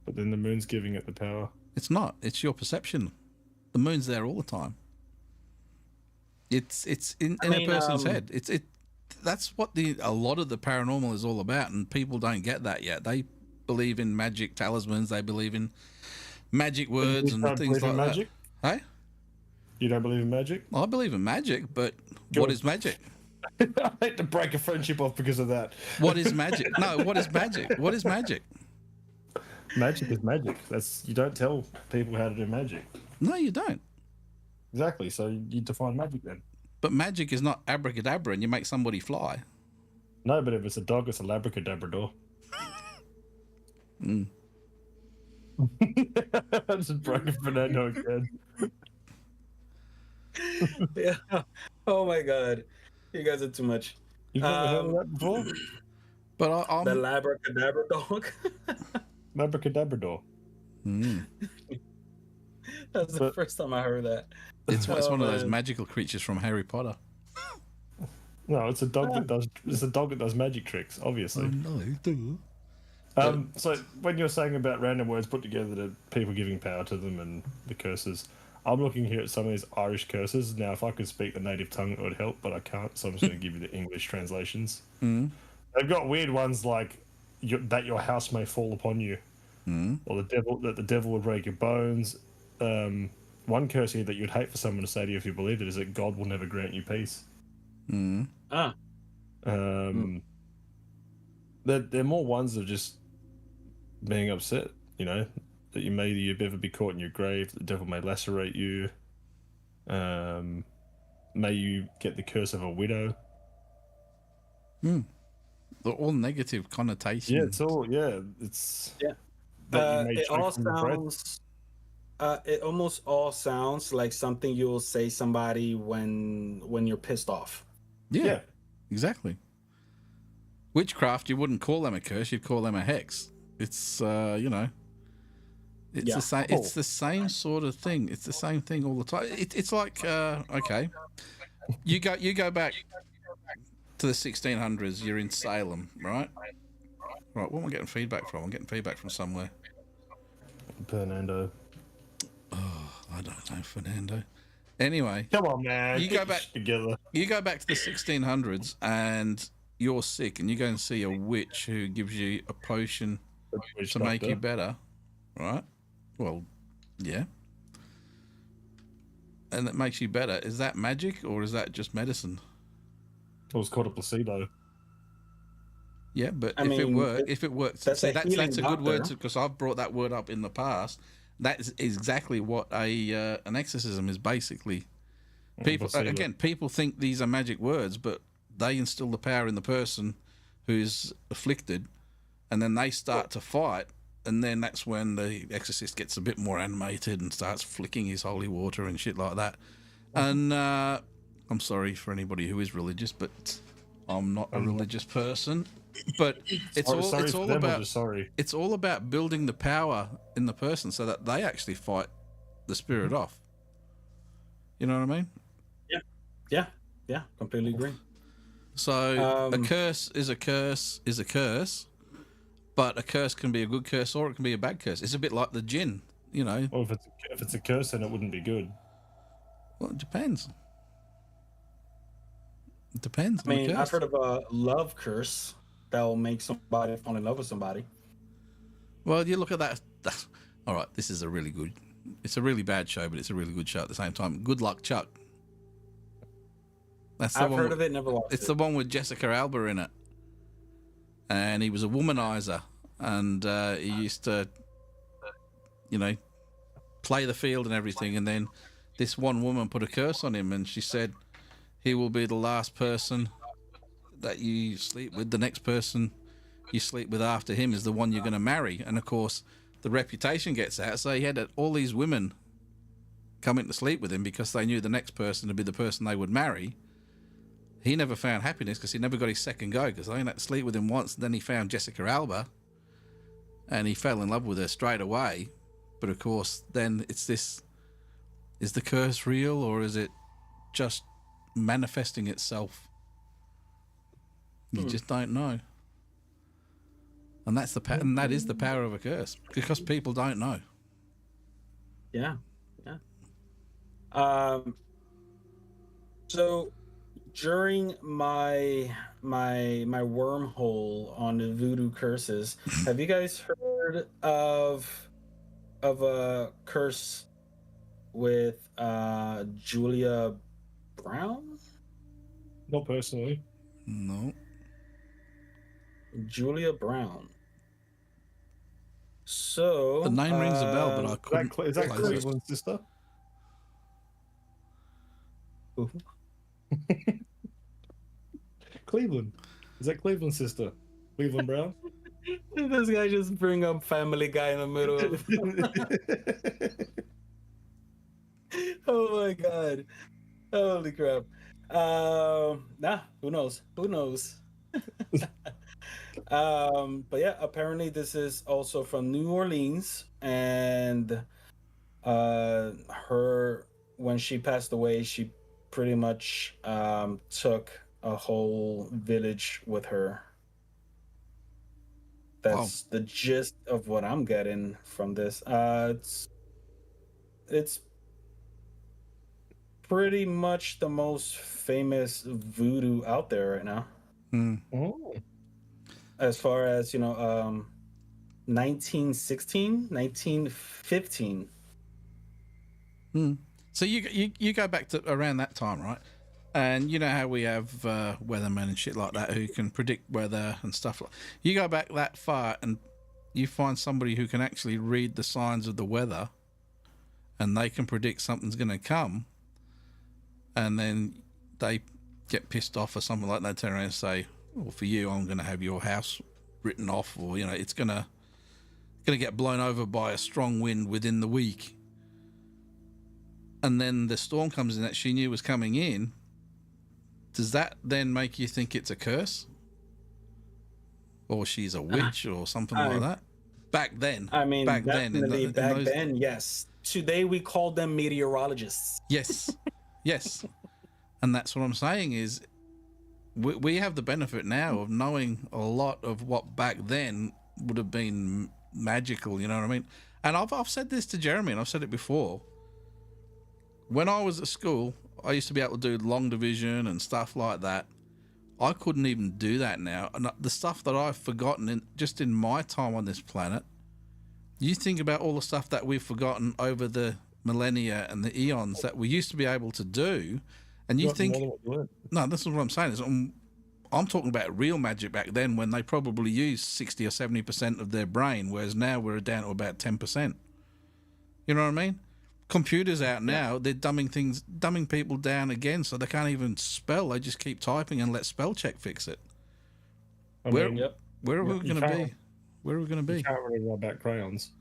[SPEAKER 2] But then the moon's giving it the power.
[SPEAKER 1] It's not. It's your perception. The moon's there all the time. It's in a person's head. That's what a lot of the paranormal is all about, and people don't get that yet. They believe in magic talismans. They believe in magic words and things like
[SPEAKER 2] magic?
[SPEAKER 1] that. Hey?
[SPEAKER 2] You don't believe in magic?
[SPEAKER 1] I believe in magic, but what is magic?
[SPEAKER 2] I hate to break a friendship off because of that.
[SPEAKER 1] What is magic? No, what is magic? What is magic?
[SPEAKER 2] Magic is magic. You don't tell people how to do magic.
[SPEAKER 1] No, you don't.
[SPEAKER 2] Exactly. So you define magic then.
[SPEAKER 1] But magic is not abracadabra and you make somebody fly.
[SPEAKER 2] No, but if it's a dog, it's a Labrador. Just broke Fernando again.
[SPEAKER 3] Yeah. Oh my god. You guys are too much.
[SPEAKER 2] You've never heard of that before?
[SPEAKER 1] But I'm
[SPEAKER 3] the Labracadabra dog.
[SPEAKER 2] Labracadabrador.
[SPEAKER 3] That's the first time I heard that.
[SPEAKER 1] It's one of those magical creatures from Harry Potter.
[SPEAKER 2] No, it's a dog that does. It's a dog that does magic tricks. Obviously. So when you're saying about random words put together to people giving power to them and the curses, I'm looking here at some of these Irish curses. Now, if I could speak the native tongue, it would help, but I can't. So I'm just going to give you the English translations. They've got weird ones like that your house may fall upon you, or the devil would break your bones. One curse here that you'd hate for someone to say to you if you believed it is that God will never grant you peace. They're more ones of just being upset, you know, that you'd ever be caught in your grave, the devil may lacerate you, may you get the curse of a widow.
[SPEAKER 1] They're all negative connotations.
[SPEAKER 2] Yeah, it's all,
[SPEAKER 3] it all sounds... it almost all sounds like something you'll say somebody when you're pissed off.
[SPEAKER 1] Yeah, exactly. Witchcraft, you wouldn't call them a curse; you'd call them a hex. It's the same. It's the same sort of thing. It's the same thing all the time. It's like okay, you go back to the 1600s. You're in Salem, right? Right. What am I getting feedback from? I'm getting feedback from somewhere.
[SPEAKER 2] Fernando.
[SPEAKER 1] Oh, I don't know, Fernando. Anyway,
[SPEAKER 2] come on, man.
[SPEAKER 1] You go back together. You go back to the 1600s, and you're sick, and you go and see a witch who gives you a potion to make you better, right? Well, yeah. And it makes you better. Is that magic, or is that just medicine?
[SPEAKER 2] It was called a placebo.
[SPEAKER 1] Yeah, but if it works, that's a good word because I've brought that word up in the past. That is exactly what an exorcism is basically. People people think these are magic words, but they instill the power in the person who's afflicted, and then they start to fight, and then that's when the exorcist gets a bit more animated and starts flicking his holy water and shit like that. And I'm sorry for anybody who is religious, but I'm not a religious person. But it's all about building the power in the person so that they actually fight the spirit off. You know what I mean?
[SPEAKER 3] Yeah, completely agree.
[SPEAKER 1] So a curse is a curse is a curse, but a curse can be a good curse or it can be a bad curse. It's a bit like the jinn, you know.
[SPEAKER 2] Well, if it's a curse, then it wouldn't be good.
[SPEAKER 1] Well, it depends. It depends.
[SPEAKER 3] I mean, I've heard of a love curse that will make somebody fall in love with somebody.
[SPEAKER 1] Well, you look at that. All right, this is a really good. It's a really bad show, but it's a really good show at the same time. Good Luck, Chuck.
[SPEAKER 3] I've heard of it, never watched it.
[SPEAKER 1] It's the one with Jessica Alba in it, and he was a womanizer, and he used to, you know, play the field and everything. And then this one woman put a curse on him, and she said, "He will be the last person that you sleep with. The next person you sleep with after him is the one you're going to marry." And of course, the reputation gets out. So he had all these women coming to sleep with him because they knew the next person to be the person they would marry. He never found happiness because he never got his second go, because they only had to sleep with him once. And then he found Jessica Alba, and he fell in love with her straight away. But of course, then it's this: is the curse real, or is it just manifesting itself? You just don't know. And that's and that is the power of a curse, because people don't know.
[SPEAKER 3] Yeah. So during my wormhole on the voodoo curses, have you guys heard of a curse with Julia Brown?
[SPEAKER 2] Not personally.
[SPEAKER 1] No.
[SPEAKER 3] Julia Brown. So
[SPEAKER 1] The name rings a bell, but I couldn't.
[SPEAKER 2] Is that
[SPEAKER 1] place it.
[SPEAKER 2] Cleveland's sister?
[SPEAKER 3] Who?
[SPEAKER 2] Cleveland. Is that Cleveland's sister? Cleveland Brown?
[SPEAKER 3] This guy just bring up Family Guy in the middle of... Oh my god. Holy crap. Nah, who knows? But yeah, apparently this is also from New Orleans, and her, when she passed away, she pretty much took a whole village with her. That's the gist of what I'm getting from this. It's pretty much the most famous voodoo out there right now.
[SPEAKER 2] Oh.
[SPEAKER 3] As far as, 1916, 1915.
[SPEAKER 1] So you go back to around that time, right? And you know how we have weathermen and shit like that who can predict weather and stuff. You go back that far and you find somebody who can actually read the signs of the weather, and they can predict something's going to come, and then they get pissed off or something like that, turn around and say, well, for you, I'm going to have your house written off, or, it's going to get blown over by a strong wind within the week. And then the storm comes in that she knew was coming in. Does that then make you think it's a curse? Or she's a witch or something like that? Back then.
[SPEAKER 3] I mean,
[SPEAKER 1] back
[SPEAKER 3] definitely
[SPEAKER 1] then,
[SPEAKER 3] then, yes. Today we call them meteorologists.
[SPEAKER 1] Yes. Yes. And that's what I'm saying is we have the benefit now of knowing a lot of what back then would have been magical, you know what I mean? And I've said this to Jeremy, and I've said it before. When I was at school, I used to be able to do long division and stuff like that. I couldn't even do that now. And the stuff that I've forgotten just in my time on this planet, you think about all the stuff that we've forgotten over the millennia and the eons that we used to be able to do, and you think, no, this is what I'm saying. Is I'm talking about real magic back then, when they probably used 60 or 70% of their brain, whereas now we're down to about 10%. You know what I mean? Computers out now, they're dumbing people down again, so they can't even spell. They just keep typing and let spell check fix it. Where are we going to be? Where are we going to be?
[SPEAKER 2] You can't really rub out crayons.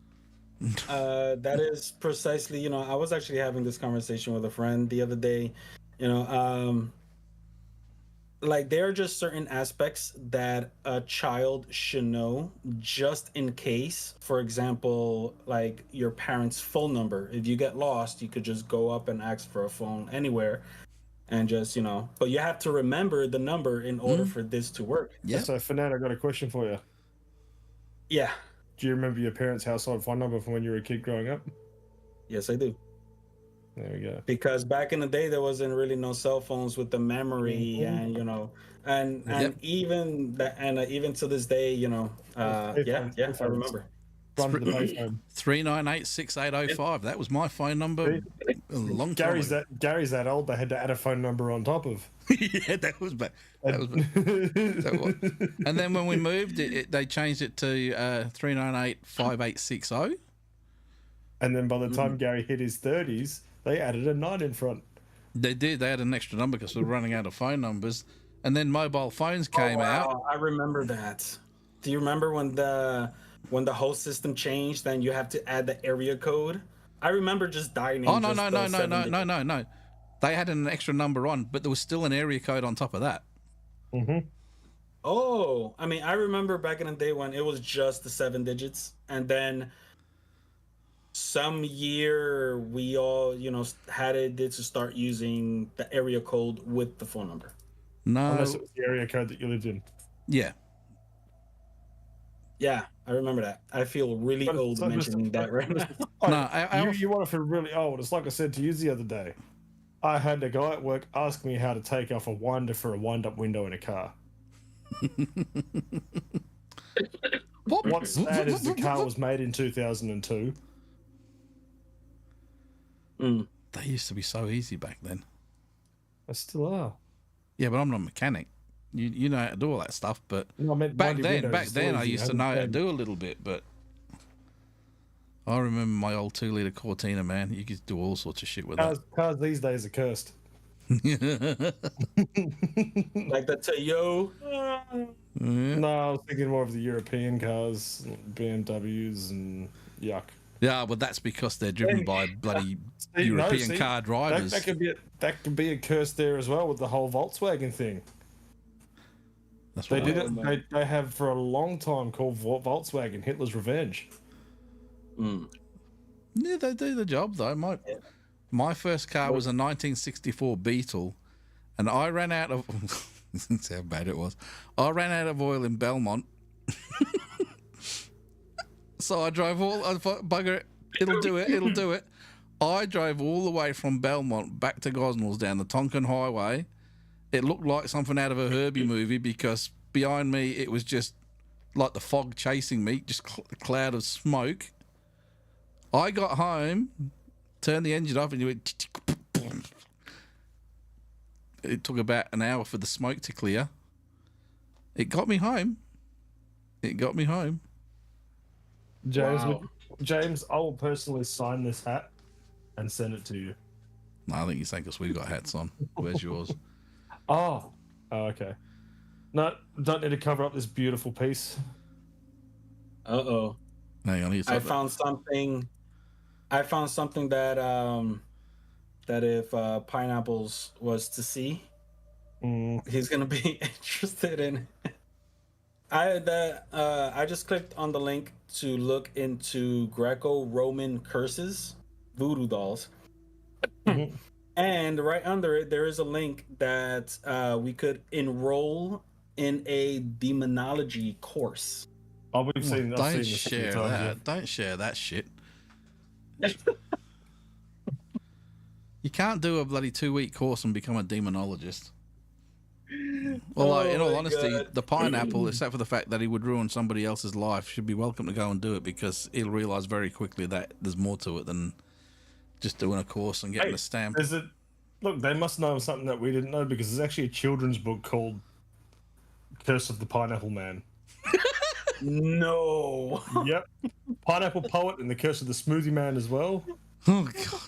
[SPEAKER 3] That is precisely, I was actually having this conversation with a friend the other day. like there are just certain aspects that a child should know just in case. For example, like your parents' phone number. If you get lost, you could just go up and ask for a phone anywhere and just, but you have to remember the number in order for this to work.
[SPEAKER 1] Yeah.
[SPEAKER 2] So, Fernando, I got a question for you.
[SPEAKER 3] Yeah.
[SPEAKER 2] Do you remember your parents' household phone number from when you were a kid growing up?
[SPEAKER 3] Yes, I do.
[SPEAKER 2] There we go.
[SPEAKER 3] Because back in the day, there wasn't really no cell phones with the memory, and
[SPEAKER 1] Yep.
[SPEAKER 3] even that, and even to this day, yeah, I remember.
[SPEAKER 2] Run to the payphone.
[SPEAKER 1] 398-6805. That was my phone number a long time ago.
[SPEAKER 2] Gary's that old. They had to add a phone number on top of.
[SPEAKER 1] Yeah, that was bad. That was. And then when we moved, they changed it to 398-5860.
[SPEAKER 2] And then by the time Gary hit his 30s, they added a 9 in front.
[SPEAKER 1] They did. They had an extra number because we were running out of phone numbers. And then mobile phones came out.
[SPEAKER 3] I remember that. Do you remember when the whole system changed? Then you have to add the area code. I remember just dialing.
[SPEAKER 1] Oh no! They had an extra number on, but there was still an area code on top of that.
[SPEAKER 2] Mm-hmm.
[SPEAKER 3] Oh, I mean, I remember back in the day when it was just the 7 digits, and then some year we all, had it to start using the area code with the phone number.
[SPEAKER 1] No,
[SPEAKER 2] unless it was the area code that you lived in.
[SPEAKER 1] Yeah.
[SPEAKER 3] Yeah, I remember that. I feel really old mentioning that right now.
[SPEAKER 1] No,
[SPEAKER 2] you want to feel really old. It's like I said to you the other day. I had a guy at work ask me how to take off a winder for a wind-up window in a car. What's sad is the car was made in 2002.
[SPEAKER 1] They used to be so easy back then.
[SPEAKER 2] They still are.
[SPEAKER 1] Yeah, but I'm not a mechanic. You know how to do all that stuff, but
[SPEAKER 2] No, I meant
[SPEAKER 1] back
[SPEAKER 2] windy
[SPEAKER 1] then
[SPEAKER 2] windows still
[SPEAKER 1] I
[SPEAKER 2] easy.
[SPEAKER 1] used to know how to do a little bit, but I remember my old 2-liter Cortina, man. You could do all sorts of shit with that.
[SPEAKER 2] Cars these days are cursed.
[SPEAKER 3] Like the Toyo.
[SPEAKER 2] No, I was thinking more of the European cars, BMWs and yuck.
[SPEAKER 1] Yeah, but that's because they're driven by bloody European car drivers.
[SPEAKER 2] That could be a curse there as well with the whole Volkswagen thing.
[SPEAKER 1] That's
[SPEAKER 2] They
[SPEAKER 1] right.
[SPEAKER 2] did it. They have for a long time called Volkswagen Hitler's Revenge.
[SPEAKER 1] Yeah, they do the job though. My first car was a 1964 Beetle, and I ran out of. That's how bad it was. I ran out of oil in Belmont, so I drove I thought, bugger it. It'll do it. I drove all the way from Belmont back to Gosnells down the Tonkin Highway. It looked like something out of a Herbie movie because behind me it was just like the fog chasing me, just a cloud of smoke. I got home, turned the engine off, and you went. It took about an hour for the smoke to clear. It got me home.
[SPEAKER 2] James, I will personally sign this hat and send it to you.
[SPEAKER 1] No, I think you're saying because we've got hats on. Where's yours?
[SPEAKER 2] Oh, okay. No, don't need to cover up this beautiful piece.
[SPEAKER 3] Uh-oh.
[SPEAKER 1] Hang on,
[SPEAKER 3] I found something that that if Pineapples was to see, he's gonna be interested in. I just clicked on the link to look into Greco-Roman curses, voodoo dolls. And right under it, there is a link that we could enroll in a demonology course.
[SPEAKER 2] Oh, we've seen. I've seen
[SPEAKER 1] Don't
[SPEAKER 2] this a few
[SPEAKER 1] share
[SPEAKER 2] times,
[SPEAKER 1] that.
[SPEAKER 2] yeah.
[SPEAKER 1] Don't share that shit. You can't do a bloody 2-week course and become a demonologist. Well, like, in all honesty,
[SPEAKER 3] God.
[SPEAKER 1] the Pineapple, except for the fact that he would ruin somebody else's life, should be welcome to go and do it because he'll realise very quickly that there's more to it than just doing a course and getting a stamp.
[SPEAKER 2] Look, they must know something that we didn't know because there's actually a children's book called Curse of the Pineapple Man.
[SPEAKER 3] No.
[SPEAKER 2] Yep. Pineapple Poet and the Curse of the Smoothie Man as well.
[SPEAKER 1] Oh, God.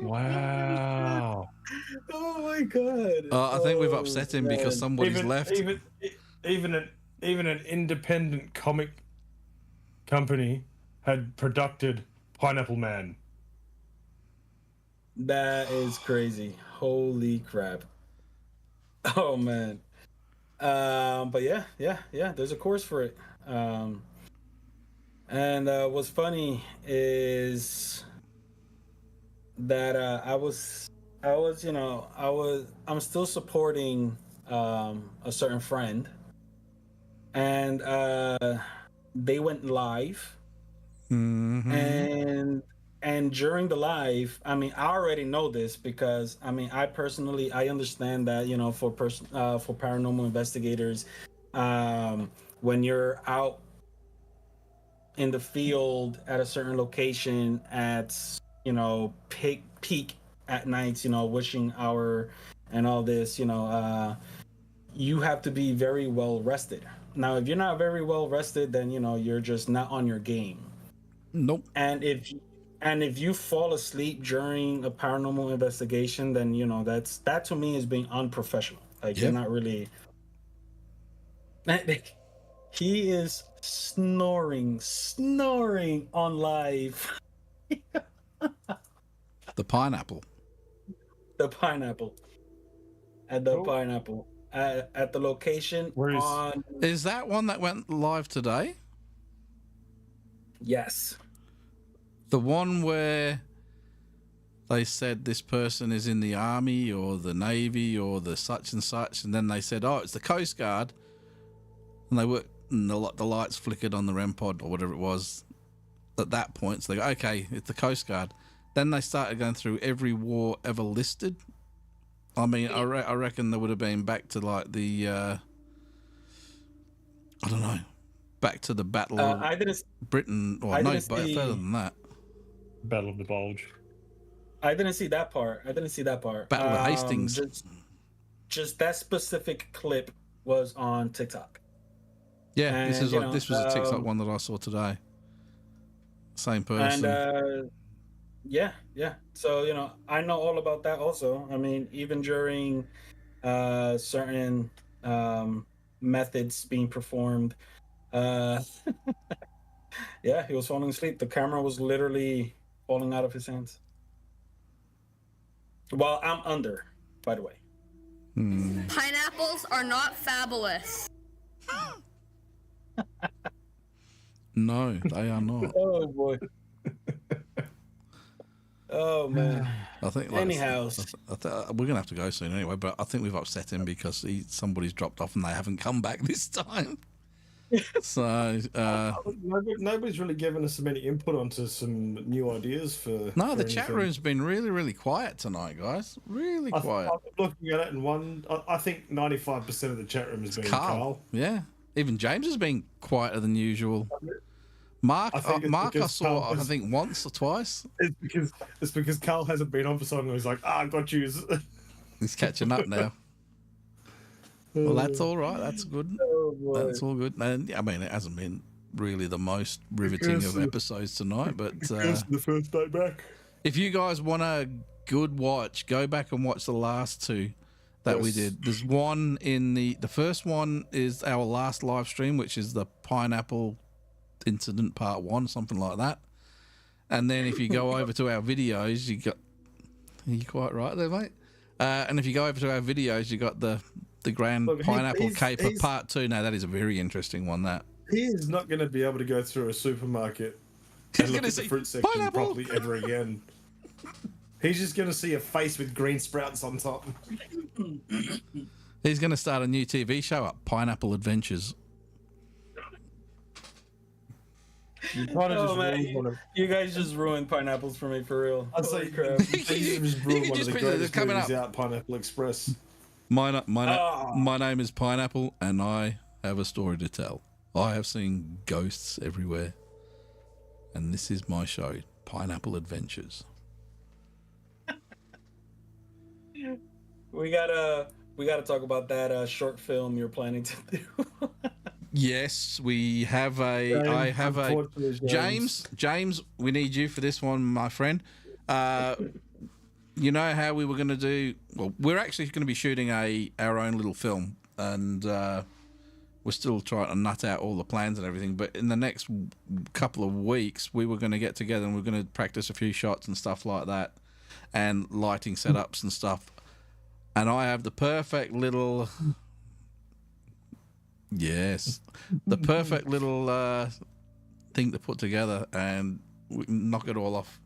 [SPEAKER 2] Wow.
[SPEAKER 3] Oh my God.
[SPEAKER 1] I think we've upset him because somebody's left.
[SPEAKER 2] Even an independent comic company had produced Pineapple Man.
[SPEAKER 3] That is crazy. Holy crap. Oh man. But yeah. There's a course for it. And what's funny is that I'm still supporting a certain friend, and they went live, and during the live, I mean, I already know this because I mean, I understand that for paranormal investigators, when you're out in the field at a certain location at peak at nights, wishing hour and all this, you have to be very well rested. Now if you're not very well rested, then you're just not on your game.
[SPEAKER 1] Nope.
[SPEAKER 3] And if you fall asleep during a paranormal investigation, then that to me is being unprofessional. Like you're not really. He is snoring on live.
[SPEAKER 1] The pineapple.
[SPEAKER 3] The pineapple. At the pineapple. At the location on.
[SPEAKER 1] Is that one that went live today?
[SPEAKER 3] Yes.
[SPEAKER 1] The one where they said this person is in the army or the navy or the such and such, and then they said, "Oh, it's the Coast Guard," and they were and the lights flickered on the REM pod or whatever it was. At that point, so they go, "Okay, it's the Coast Guard." Then they started going through every war ever listed. I mean, I reckon they would have been back to like the I don't know, back to the Battle of Britain, or no, but further than that.
[SPEAKER 2] Battle of the Bulge.
[SPEAKER 3] I didn't see that part.
[SPEAKER 1] Battle of Hastings.
[SPEAKER 3] Just that specific clip was on TikTok.
[SPEAKER 1] Yeah, and, this was a TikTok one that I saw today. Same person.
[SPEAKER 3] And yeah. So I know all about that also. I mean, even during certain methods being performed, yeah, he was falling asleep. The camera was literally falling out of his hands. While I'm under, by the way.
[SPEAKER 4] Pineapples are not fabulous.
[SPEAKER 1] No, they are not.
[SPEAKER 3] Oh boy. Oh man.
[SPEAKER 1] I think.
[SPEAKER 3] Anyhow,
[SPEAKER 1] we're gonna have to go soon anyway. But I think we've upset him because somebody's dropped off and they haven't come back this time. So
[SPEAKER 2] nobody's really given us many input onto some new ideas for.
[SPEAKER 1] No, the chat room's been really, really quiet tonight, guys. Really quiet.
[SPEAKER 2] I'm looking at it, and I think 95% of the chat room has been Carl.
[SPEAKER 1] Yeah, even James has been quieter than usual. Mark, I saw, I think once or twice.
[SPEAKER 2] It's because Carl hasn't been on for so long. He's like, I got you.
[SPEAKER 1] He's catching up now. Well, that's all right. That's good.
[SPEAKER 3] Oh,
[SPEAKER 1] that's all good. And I mean, it hasn't been really the most riveting of episodes tonight, but
[SPEAKER 2] the first day back.
[SPEAKER 1] If you guys want a good watch, go back and watch the last two that we did. There's one in the first one is our last live stream, which is the Pineapple Incident Part 1, something like that. And then if you go over to our videos, are you quite right there, mate? And if you go over to our videos, you got the Grand Pineapple Caper Part 2. Now that is a very interesting one. That
[SPEAKER 2] he is not going to be able to go through a supermarket and look at the fruit section properly ever again. He's just going to see a face with green sprouts on top.
[SPEAKER 1] He's going to start a new TV show up, Pineapple Adventures.
[SPEAKER 3] You guys just ruined pineapples for me, for real.
[SPEAKER 2] I'd say crap. You just ruined one of the greatest movies out, Pineapple Express.
[SPEAKER 1] My name is Pineapple, and I have a story to tell. I have seen ghosts everywhere, and this is my show, Pineapple Adventures.
[SPEAKER 3] We gotta talk about that short film you're planning to do.
[SPEAKER 1] Yes, we have I have a James, we need you for this one, my friend. You know how we were going to do? Well, we're actually going to be shooting our own little film, and we're still trying to nut out all the plans and everything. But in the next couple of weeks, we were going to get together and we're going to practice a few shots and stuff like that. and lighting setups and stuff. And I have the perfect little, the perfect little thing to put together, and we can knock it all off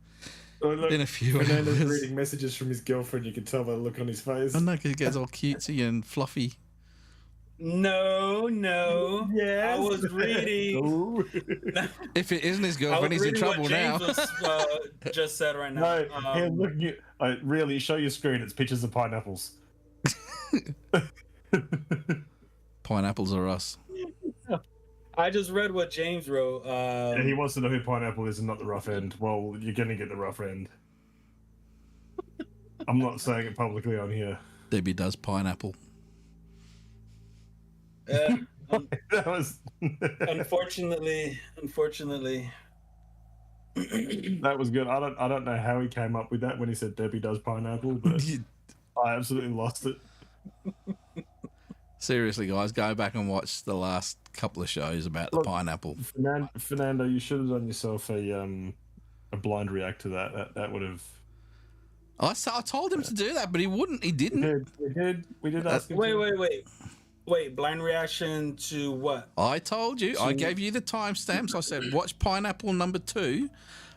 [SPEAKER 1] in a few
[SPEAKER 2] Fernando's
[SPEAKER 1] hours.
[SPEAKER 2] reading messages from his girlfriend. You can tell by the look on his face.
[SPEAKER 1] I know, 'cause it gets all cutesy and fluffy.
[SPEAKER 3] No.
[SPEAKER 2] Yes.
[SPEAKER 3] I was reading.
[SPEAKER 2] Ooh.
[SPEAKER 1] If it isn't his
[SPEAKER 3] I
[SPEAKER 1] girlfriend,
[SPEAKER 3] was
[SPEAKER 1] he's in
[SPEAKER 3] reading
[SPEAKER 1] trouble
[SPEAKER 3] what
[SPEAKER 1] now.
[SPEAKER 3] James was, just said right
[SPEAKER 2] No,
[SPEAKER 3] now.
[SPEAKER 2] here, look, really, show your screen. It's pictures of pineapples.
[SPEAKER 1] Pineapples are us.
[SPEAKER 3] I just read what James wrote.
[SPEAKER 2] And he wants to know who Pineapple is and not the rough end. Well, you're going to get the rough end. I'm not saying it publicly on here.
[SPEAKER 1] Debbie does pineapple.
[SPEAKER 2] That was
[SPEAKER 3] Unfortunately.
[SPEAKER 2] that was good. I don't know how he came up with that when he said Debbie does pineapple, but I absolutely lost it.
[SPEAKER 1] Seriously, guys, go back and watch the last couple of shows about the
[SPEAKER 2] Look,
[SPEAKER 1] pineapple.
[SPEAKER 2] Fernando, you should have done yourself a blind react to that. That would have.
[SPEAKER 1] I told him to do that, but he wouldn't. He didn't.
[SPEAKER 2] We did ask him.
[SPEAKER 3] Wait. Blind reaction to what?
[SPEAKER 1] I told you. I gave you the timestamps. I said, watch Pineapple number 2.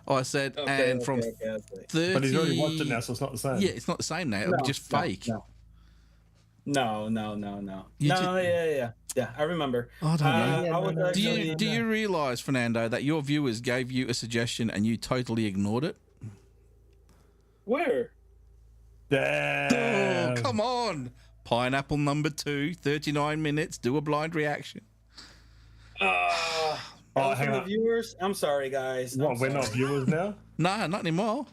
[SPEAKER 1] I said, and from 30...
[SPEAKER 2] But he's already watched it now, so it's not the same.
[SPEAKER 1] Yeah, it's not the same now. It'll be just fake.
[SPEAKER 3] No. Yeah. I remember.
[SPEAKER 1] I don't know.
[SPEAKER 3] I was actually,
[SPEAKER 1] Do you realise, Fernando, that your viewers gave you a suggestion and you totally ignored it?
[SPEAKER 3] Where?
[SPEAKER 2] Damn.
[SPEAKER 1] Oh, come on. Pineapple number 2, 39 minutes, do a blind reaction.
[SPEAKER 2] Oh,
[SPEAKER 3] From
[SPEAKER 2] hang
[SPEAKER 3] the
[SPEAKER 2] on.
[SPEAKER 3] viewers? I'm sorry, guys.
[SPEAKER 2] What? We're not viewers now.
[SPEAKER 1] No, not anymore.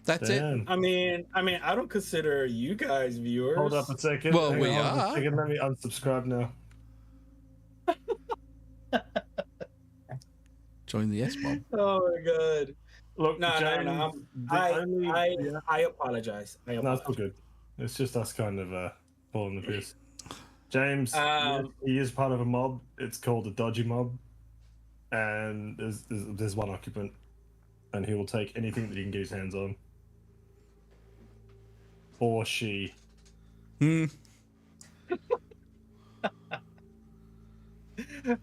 [SPEAKER 1] That's it.
[SPEAKER 2] Damn.
[SPEAKER 3] I mean, I don't consider you guys viewers.
[SPEAKER 2] Hold up a second.
[SPEAKER 1] Well,
[SPEAKER 2] Hang
[SPEAKER 1] we
[SPEAKER 2] on a
[SPEAKER 1] are.
[SPEAKER 2] second. Let me unsubscribe now.
[SPEAKER 1] Join the S-Mob.
[SPEAKER 3] Oh my god.
[SPEAKER 2] Look,
[SPEAKER 3] No.
[SPEAKER 2] James,
[SPEAKER 3] I apologize.
[SPEAKER 2] No, it's all good. It's just us kind of pulling the piss. James, he is part of a mob. It's called a dodgy mob, and there's one occupant, and he will take anything that he can get his hands on, or she.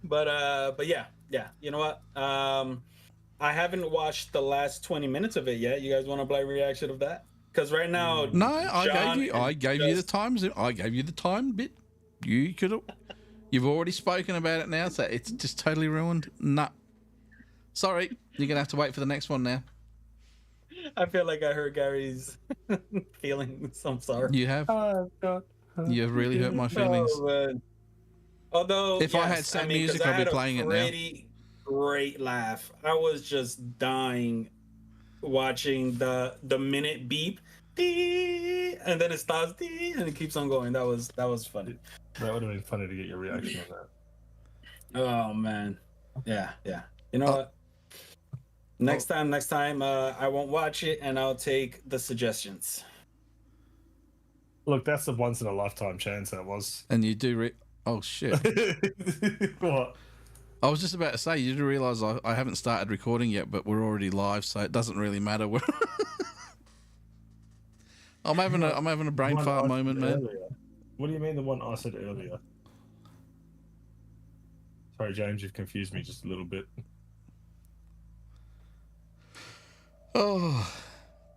[SPEAKER 3] But yeah. You know what? I haven't watched the last 20 minutes of it yet. You guys want a blind reaction of that? Because right now,
[SPEAKER 1] No, I gave you the
[SPEAKER 3] just-
[SPEAKER 1] times. I gave you the time bit. You could have. You've already spoken about it now, so it's just totally ruined. Nah. Sorry, you're gonna have to wait for the next one now.
[SPEAKER 3] I feel like I hurt Gary's feelings. I'm sorry.
[SPEAKER 1] You have.
[SPEAKER 2] Oh God.
[SPEAKER 1] You've really hurt my feelings.
[SPEAKER 3] Oh, man. Although,
[SPEAKER 1] If I had sad music,
[SPEAKER 3] 'cause I
[SPEAKER 1] I'd be
[SPEAKER 3] had a
[SPEAKER 1] playing it now.
[SPEAKER 3] pretty great laugh. I was just dying watching the minute beep, dee, and then it stops, dee, and it keeps on going. That was funny.
[SPEAKER 2] That would have been funny to get your reaction on that.
[SPEAKER 3] Oh man, yeah. You know what? Next time, I won't watch it, and I'll take the suggestions.
[SPEAKER 2] Look, that's a once in a lifetime chance. That was.
[SPEAKER 1] And you do. Oh shit!
[SPEAKER 2] What?
[SPEAKER 1] I was just about to say, you do realise I haven't started recording yet, but we're already live, so it doesn't really matter. I'm having a brain
[SPEAKER 2] One
[SPEAKER 1] fart
[SPEAKER 2] I
[SPEAKER 1] moment,
[SPEAKER 2] said
[SPEAKER 1] man.
[SPEAKER 2] earlier. What do you mean the one I said earlier? Sorry, James, you've confused me just a little bit.
[SPEAKER 1] Oh,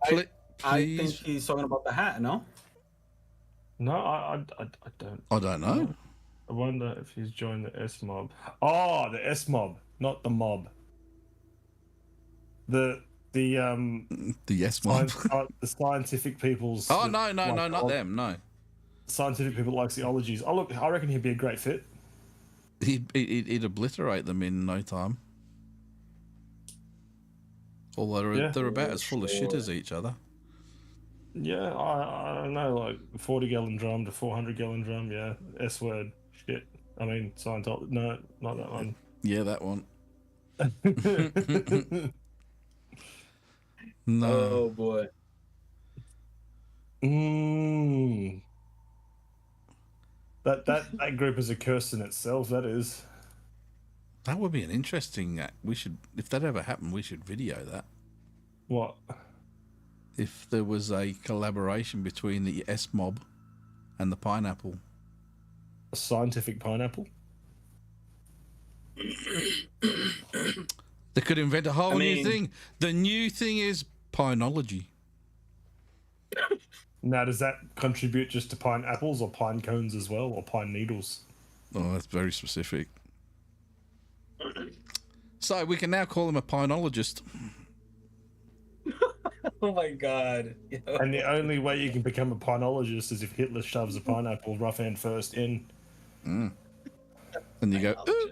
[SPEAKER 3] I think
[SPEAKER 1] please.
[SPEAKER 3] he's talking about the hat. No.
[SPEAKER 2] No, I don't.
[SPEAKER 1] I don't know.
[SPEAKER 2] I wonder if he's joined the S mob. Oh, the S mob, not the mob. The
[SPEAKER 1] yes, Mob.
[SPEAKER 2] the scientific people's.
[SPEAKER 1] Oh no, not them. No,
[SPEAKER 2] Scientific people like the ologies. Oh look, I reckon he'd be a great fit.
[SPEAKER 1] he'd obliterate them in no time. Although they're about as full of shit as each other.
[SPEAKER 2] Yeah, I don't know, like 40-gallon drum to 400-gallon drum. Yeah, S word. Shit. I mean, Scientology. No, not that one.
[SPEAKER 1] Yeah, that one. No.
[SPEAKER 3] Oh boy.
[SPEAKER 2] That group is a curse in itself. That is.
[SPEAKER 1] That would be an interesting. We should, if that ever happened, we should video that.
[SPEAKER 2] What?
[SPEAKER 1] if there was a collaboration between the S mob and the pineapple.
[SPEAKER 2] A scientific pineapple.
[SPEAKER 1] They could invent a whole
[SPEAKER 3] I
[SPEAKER 1] new
[SPEAKER 3] mean-
[SPEAKER 1] thing. The new thing is pineology.
[SPEAKER 2] Now, does that contribute just to pineapples or pine cones as well, or pine needles?
[SPEAKER 1] Oh, that's very specific. So we can now call him a pinologist.
[SPEAKER 3] Oh my god.
[SPEAKER 2] And the only way you can become a pinologist is if Hitler shoves a pineapple rough end first in.
[SPEAKER 1] And you go, ooh.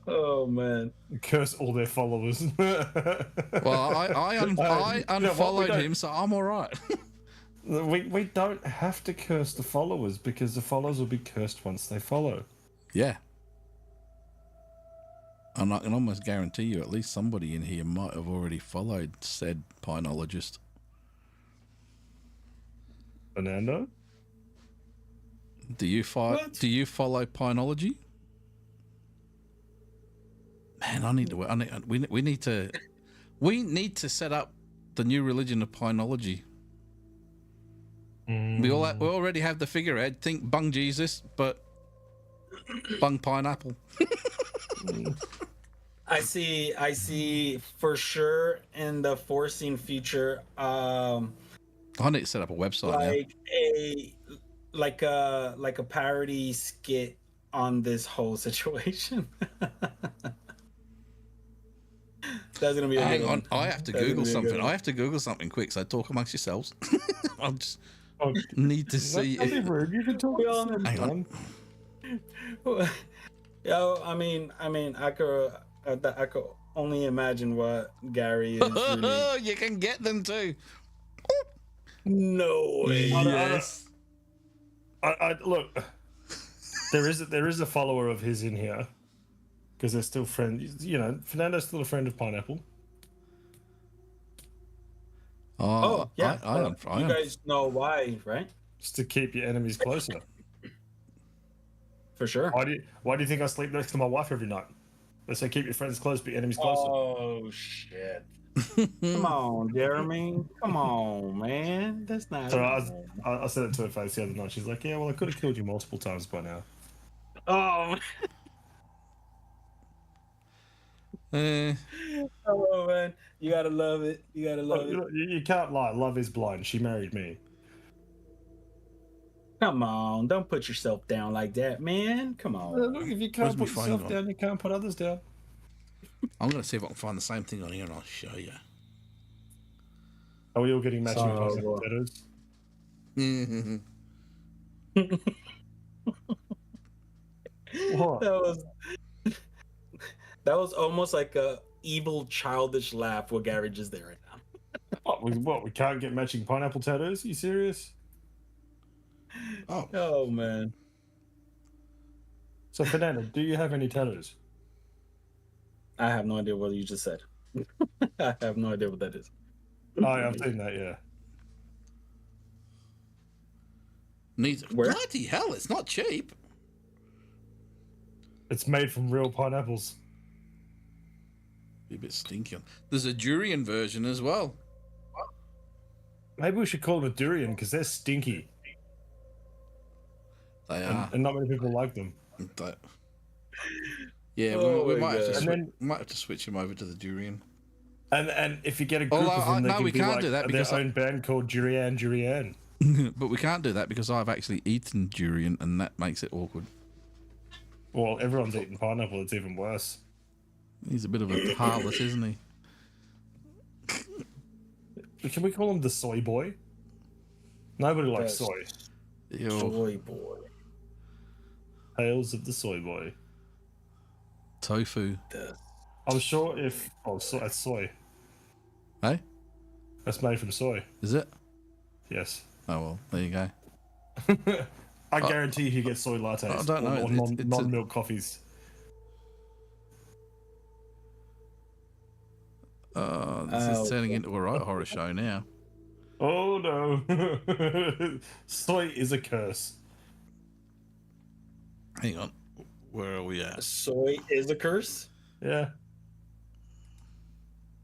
[SPEAKER 3] Oh man.
[SPEAKER 2] Curse all their followers.
[SPEAKER 1] Well, I unfollowed him, so I'm all right.
[SPEAKER 2] We don't have to curse the followers because the followers will be cursed once they follow.
[SPEAKER 1] Yeah. And I can almost guarantee you at least somebody in here might have already followed said pinologist.
[SPEAKER 2] Fernando?
[SPEAKER 1] Do you
[SPEAKER 3] What?
[SPEAKER 1] Do you follow pinology? Man, I need to. We need to. We need to set up the new religion of pinology. We already have the figurehead. Think bung Jesus, but bung pineapple.
[SPEAKER 3] I see for sure in the foreseen future,
[SPEAKER 1] I need to set up a website
[SPEAKER 3] like a parody skit on this whole situation. That's gonna be a
[SPEAKER 1] now.
[SPEAKER 3] good
[SPEAKER 1] Hang on,
[SPEAKER 3] one.
[SPEAKER 1] I have to
[SPEAKER 3] That's gonna
[SPEAKER 1] Google
[SPEAKER 3] be a good
[SPEAKER 1] something.
[SPEAKER 3] one.
[SPEAKER 1] I have to Google something quick. So talk amongst yourselves. I just
[SPEAKER 2] Oh,
[SPEAKER 1] need to see.
[SPEAKER 2] don't be rude. You can talk.
[SPEAKER 3] We all-
[SPEAKER 1] Hang on.
[SPEAKER 3] Yo, I mean, I could only imagine what Gary is. Really...
[SPEAKER 1] You can get them too.
[SPEAKER 3] No way.
[SPEAKER 1] Yes.
[SPEAKER 2] I look. There is a follower of his in here because they're still friends. You know, Fernando's still a friend of Pineapple.
[SPEAKER 3] Oh yeah,
[SPEAKER 1] I
[SPEAKER 3] you guys know why, right?
[SPEAKER 2] Just to keep your enemies closer.
[SPEAKER 3] For sure.
[SPEAKER 2] Why do you think I sleep next to my wife every night? They say keep your friends close, but your enemies closer.
[SPEAKER 3] Oh shit! Come on, Jeremy. Come on, man. That's not.
[SPEAKER 2] So I said it to her face the other night. She's like, "Yeah, well, I could have killed you multiple times by now."
[SPEAKER 3] Oh, oh man, you gotta love it. You gotta love it.
[SPEAKER 2] You can't lie. Love is blind. She married me.
[SPEAKER 3] Come on, don't put yourself down like that, man. Come on.
[SPEAKER 2] Look, if you can't
[SPEAKER 1] Where's my
[SPEAKER 2] put
[SPEAKER 1] phone
[SPEAKER 2] yourself
[SPEAKER 1] gone?
[SPEAKER 2] down, you can't put others down.
[SPEAKER 1] I'm going to see if I can find the same thing on here and I'll show you.
[SPEAKER 2] Are we all getting matching
[SPEAKER 3] So,
[SPEAKER 2] pineapple tattoos? What?
[SPEAKER 3] That was almost like a evil, childish laugh what Gary just did right now.
[SPEAKER 2] What? We can't get matching pineapple tattoos? You serious?
[SPEAKER 1] Oh,
[SPEAKER 3] Oh man.
[SPEAKER 2] So, Fernando, do you have any tattoos?
[SPEAKER 3] I have no idea what you just said. I have no idea what that is.
[SPEAKER 2] Oh, yeah, I've seen that. Yeah.
[SPEAKER 1] needs
[SPEAKER 3] Where?
[SPEAKER 1] bloody hell! It's not cheap.
[SPEAKER 2] It's made from real pineapples.
[SPEAKER 1] Be a bit stinky. There's a durian version as well.
[SPEAKER 2] Maybe we should call them a durian because they're stinky,
[SPEAKER 1] They are.
[SPEAKER 2] and not many people like them.
[SPEAKER 1] They- yeah,
[SPEAKER 3] Oh
[SPEAKER 1] we
[SPEAKER 3] my
[SPEAKER 1] might have to
[SPEAKER 3] God.
[SPEAKER 2] And
[SPEAKER 1] might have to switch him over to the durian.
[SPEAKER 2] And if you get a group
[SPEAKER 1] Although,
[SPEAKER 2] of them, they
[SPEAKER 1] no,
[SPEAKER 2] can
[SPEAKER 1] we
[SPEAKER 2] be
[SPEAKER 1] can't
[SPEAKER 2] like
[SPEAKER 1] do that
[SPEAKER 2] their
[SPEAKER 1] because
[SPEAKER 2] own band called Durian.
[SPEAKER 1] But we can't do that because I've actually eaten durian, and that makes it awkward.
[SPEAKER 2] Well, everyone's eating pineapple. It's even worse.
[SPEAKER 1] He's a bit of a harlot, isn't he?
[SPEAKER 2] Can we call him the soy boy? Nobody likes
[SPEAKER 3] Yes.
[SPEAKER 2] soy.
[SPEAKER 1] Ew.
[SPEAKER 3] Joy boy.
[SPEAKER 2] Tales of the soy boy.
[SPEAKER 1] Tofu.
[SPEAKER 2] I'm sure if that's soy.
[SPEAKER 1] Hey,
[SPEAKER 2] That's made from soy.
[SPEAKER 1] is it?
[SPEAKER 2] Yes.
[SPEAKER 1] Oh well, there you go.
[SPEAKER 2] I guarantee he gets soy lattes
[SPEAKER 1] I don't know,
[SPEAKER 2] or
[SPEAKER 1] it's a-
[SPEAKER 2] non-milk coffees.
[SPEAKER 1] This is turning into a right horror show now.
[SPEAKER 2] Oh no. Soy is a curse.
[SPEAKER 1] Hang on, where are we at?
[SPEAKER 3] Soy is a curse.
[SPEAKER 2] Yeah.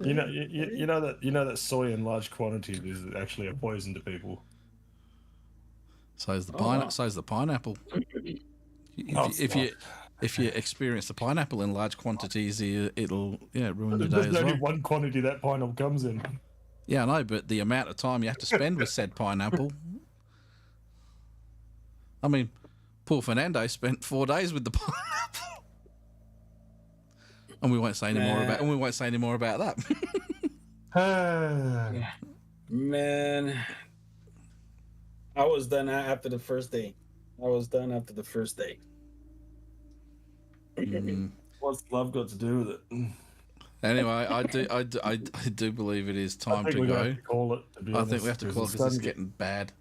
[SPEAKER 2] You know, you know that soy in large quantities is actually a poison to people.
[SPEAKER 1] So's the
[SPEAKER 3] wow.
[SPEAKER 1] so's the pineapple.
[SPEAKER 2] Oh,
[SPEAKER 1] If you experience the pineapple in large quantities, it'll ruin your day
[SPEAKER 2] There's
[SPEAKER 1] as
[SPEAKER 2] only
[SPEAKER 1] well.
[SPEAKER 2] one quantity that pineapple comes in.
[SPEAKER 1] Yeah, I know, but the amount of time you have to spend with said pineapple. I mean, poor Fernando spent 4 days with the pineapple, and we won't say any more about. And we won't say any more about that.
[SPEAKER 3] Man, I was done after the first day.
[SPEAKER 2] What's love got to do with it?
[SPEAKER 1] Anyway, I do believe it is time to
[SPEAKER 2] we're gonna
[SPEAKER 1] go.
[SPEAKER 2] have to call it. To be
[SPEAKER 1] I
[SPEAKER 2] honest,
[SPEAKER 1] think we have to call it
[SPEAKER 2] it's
[SPEAKER 1] because it's
[SPEAKER 2] starting
[SPEAKER 1] getting bad,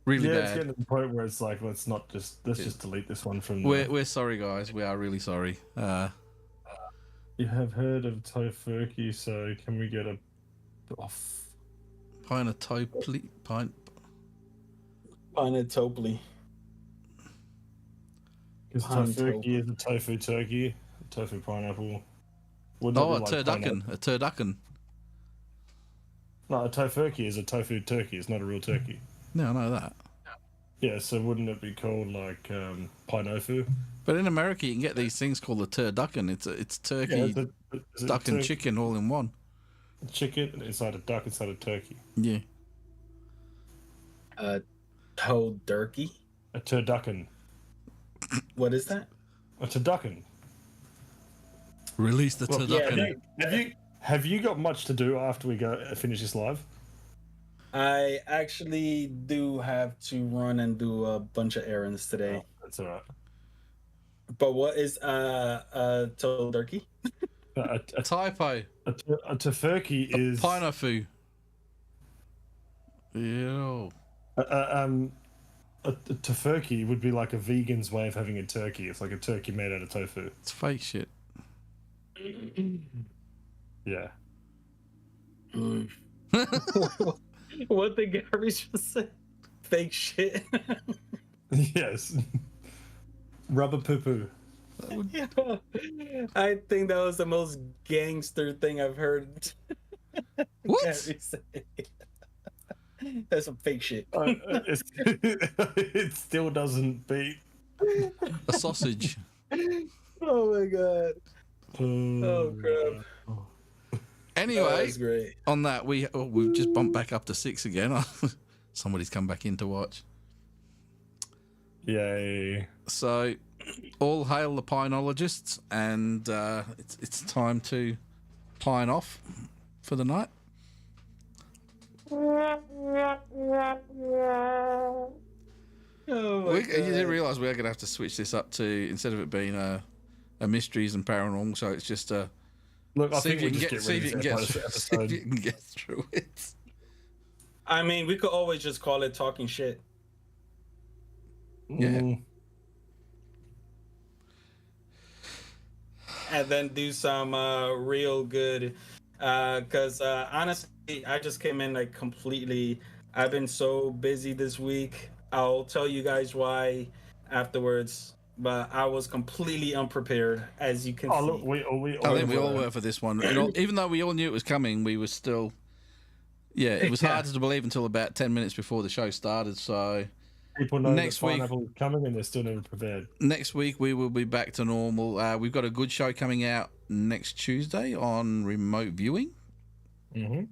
[SPEAKER 1] really
[SPEAKER 2] It's
[SPEAKER 1] bad.
[SPEAKER 2] getting to the point where it's like, let's just delete this one from.
[SPEAKER 1] We're sorry, guys. We are really sorry.
[SPEAKER 2] You have heard of tofurkey, so can we get a
[SPEAKER 1] Pinatopli.
[SPEAKER 3] Pinatopli.
[SPEAKER 2] Because tofurkey is a tofu turkey, tofu pineapple. Wouldn't
[SPEAKER 1] Oh,
[SPEAKER 2] it be
[SPEAKER 1] a turducken. A turducken.
[SPEAKER 2] No, a tofurkey is a tofu turkey. It's not a real turkey.
[SPEAKER 1] No, I know that.
[SPEAKER 2] Yeah, so wouldn't it be called like pinofu?
[SPEAKER 1] But in America, you can get these things called a turducken. It's turkey, duck, and chicken all in one.
[SPEAKER 2] Chicken inside a duck inside a turkey.
[SPEAKER 1] Yeah.
[SPEAKER 3] Toadurkey.
[SPEAKER 2] A turducken.
[SPEAKER 3] What is that?
[SPEAKER 2] A turducken.
[SPEAKER 1] Release the
[SPEAKER 2] Look,
[SPEAKER 1] turducken.
[SPEAKER 2] Have you got much to do after we go finish this live?
[SPEAKER 3] I actually do have to run and do a bunch of errands today.
[SPEAKER 2] Oh, that's all right.
[SPEAKER 3] But what is toadurkey?
[SPEAKER 2] A
[SPEAKER 1] Typo.
[SPEAKER 2] tofurkey is
[SPEAKER 1] Pinofu. Ew.
[SPEAKER 2] a tofurkey would be like a vegan's way of having a turkey. It's like a turkey made out of tofu.
[SPEAKER 1] It's fake shit.
[SPEAKER 2] Yeah.
[SPEAKER 3] What did Gary just say? Fake shit.
[SPEAKER 2] Yes. Rubber poo poo.
[SPEAKER 3] I think that was the most gangster thing I've heard.
[SPEAKER 1] What?
[SPEAKER 3] Gary say. That's some fake shit.
[SPEAKER 2] It still doesn't beat.
[SPEAKER 1] A sausage.
[SPEAKER 3] Oh my god. Oh crap.
[SPEAKER 1] Anyway,
[SPEAKER 3] That's great.
[SPEAKER 1] on that, we've just bumped back up to 6 again. Somebody's come back in to watch.
[SPEAKER 2] Yay.
[SPEAKER 1] So, all hail the pinologists, and it's time to pine off for the night.
[SPEAKER 3] Oh my
[SPEAKER 1] You
[SPEAKER 3] god.
[SPEAKER 1] didn't realise we are going to have to switch this up to, instead of it being a mysteries and paranormal, so it's just a
[SPEAKER 2] Look, I
[SPEAKER 1] see if
[SPEAKER 2] think
[SPEAKER 1] you
[SPEAKER 2] we
[SPEAKER 1] can
[SPEAKER 2] just
[SPEAKER 1] get,
[SPEAKER 2] get
[SPEAKER 1] see if
[SPEAKER 2] ready
[SPEAKER 1] you
[SPEAKER 2] for
[SPEAKER 1] can
[SPEAKER 2] the
[SPEAKER 1] get, see if you
[SPEAKER 2] episode.
[SPEAKER 1] can get through it.
[SPEAKER 3] I mean, we could always just call it talking shit.
[SPEAKER 1] Yeah.
[SPEAKER 3] And then do some real good because honestly I just came in like completely. I've been so busy this week. I'll tell you guys why afterwards, but I was completely unprepared, as you can
[SPEAKER 2] Oh,
[SPEAKER 3] see.
[SPEAKER 2] look, we
[SPEAKER 1] I think we all were for this one. Even though we all knew it was coming, we were still... Yeah, it was hard to believe until about 10 minutes before the show started, so...
[SPEAKER 2] People know
[SPEAKER 1] Next
[SPEAKER 2] that
[SPEAKER 1] week-
[SPEAKER 2] pineapple is coming and they're still never prepared.
[SPEAKER 1] Next week, we will be back to normal. We've got a good show coming out next Tuesday on remote viewing,
[SPEAKER 2] Mm-hmm.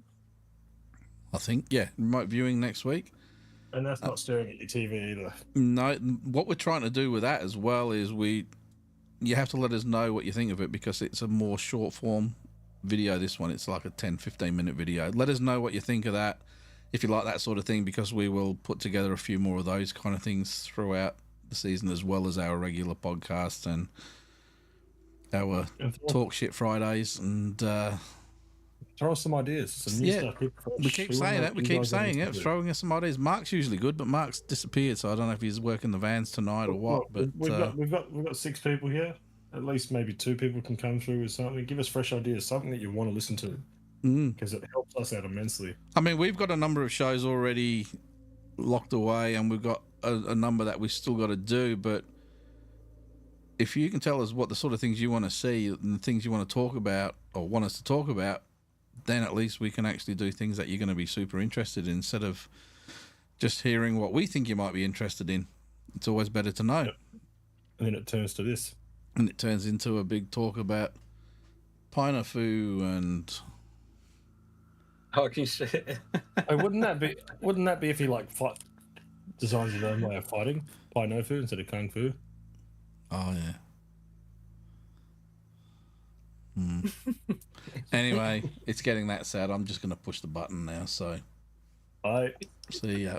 [SPEAKER 1] I think. Yeah, remote viewing next week.
[SPEAKER 2] And that's not staring at your TV either.
[SPEAKER 1] No, what we're trying to do with that as well is you have to let us know what you think of it, because it's a more short form video. This one, it's like a 10-15 minute video. Let us know what you think of that, if you like that sort of thing, because we will put together a few more of those kind of things throughout the season, as well as our regular podcasts and our Talk Shit Fridays. And
[SPEAKER 2] throw us some ideas, some new stuff.
[SPEAKER 1] we keep saying it. We keep saying it. Throwing us some ideas. Mark's usually good, but Mark's disappeared, so I don't know if he's working the vans tonight or what. But
[SPEAKER 2] we've got 6 people here. At least maybe 2 people can come through with something. Give us fresh ideas, something that you want to listen to, because it helps us out immensely.
[SPEAKER 1] I mean, we've got a number of shows already locked away, and we've got a number that we've still got to do. But if you can tell us what the sort of things you want to see and the things you want to talk about or want us to talk about, then at least we can actually do things that you're going to be super interested in instead of just hearing what we think you might be interested in. It's always better to know.
[SPEAKER 2] Yep. And then it turns to this.
[SPEAKER 1] And it turns into a big talk about Pinafu and
[SPEAKER 3] Talking shit.
[SPEAKER 2] Oh, wouldn't that be if he like designs his own way of fighting? Pinofu instead of Kung Fu?
[SPEAKER 1] oh yeah. Anyway, it's getting that sad. I'm just going to push the button now. So
[SPEAKER 2] I
[SPEAKER 1] see ya.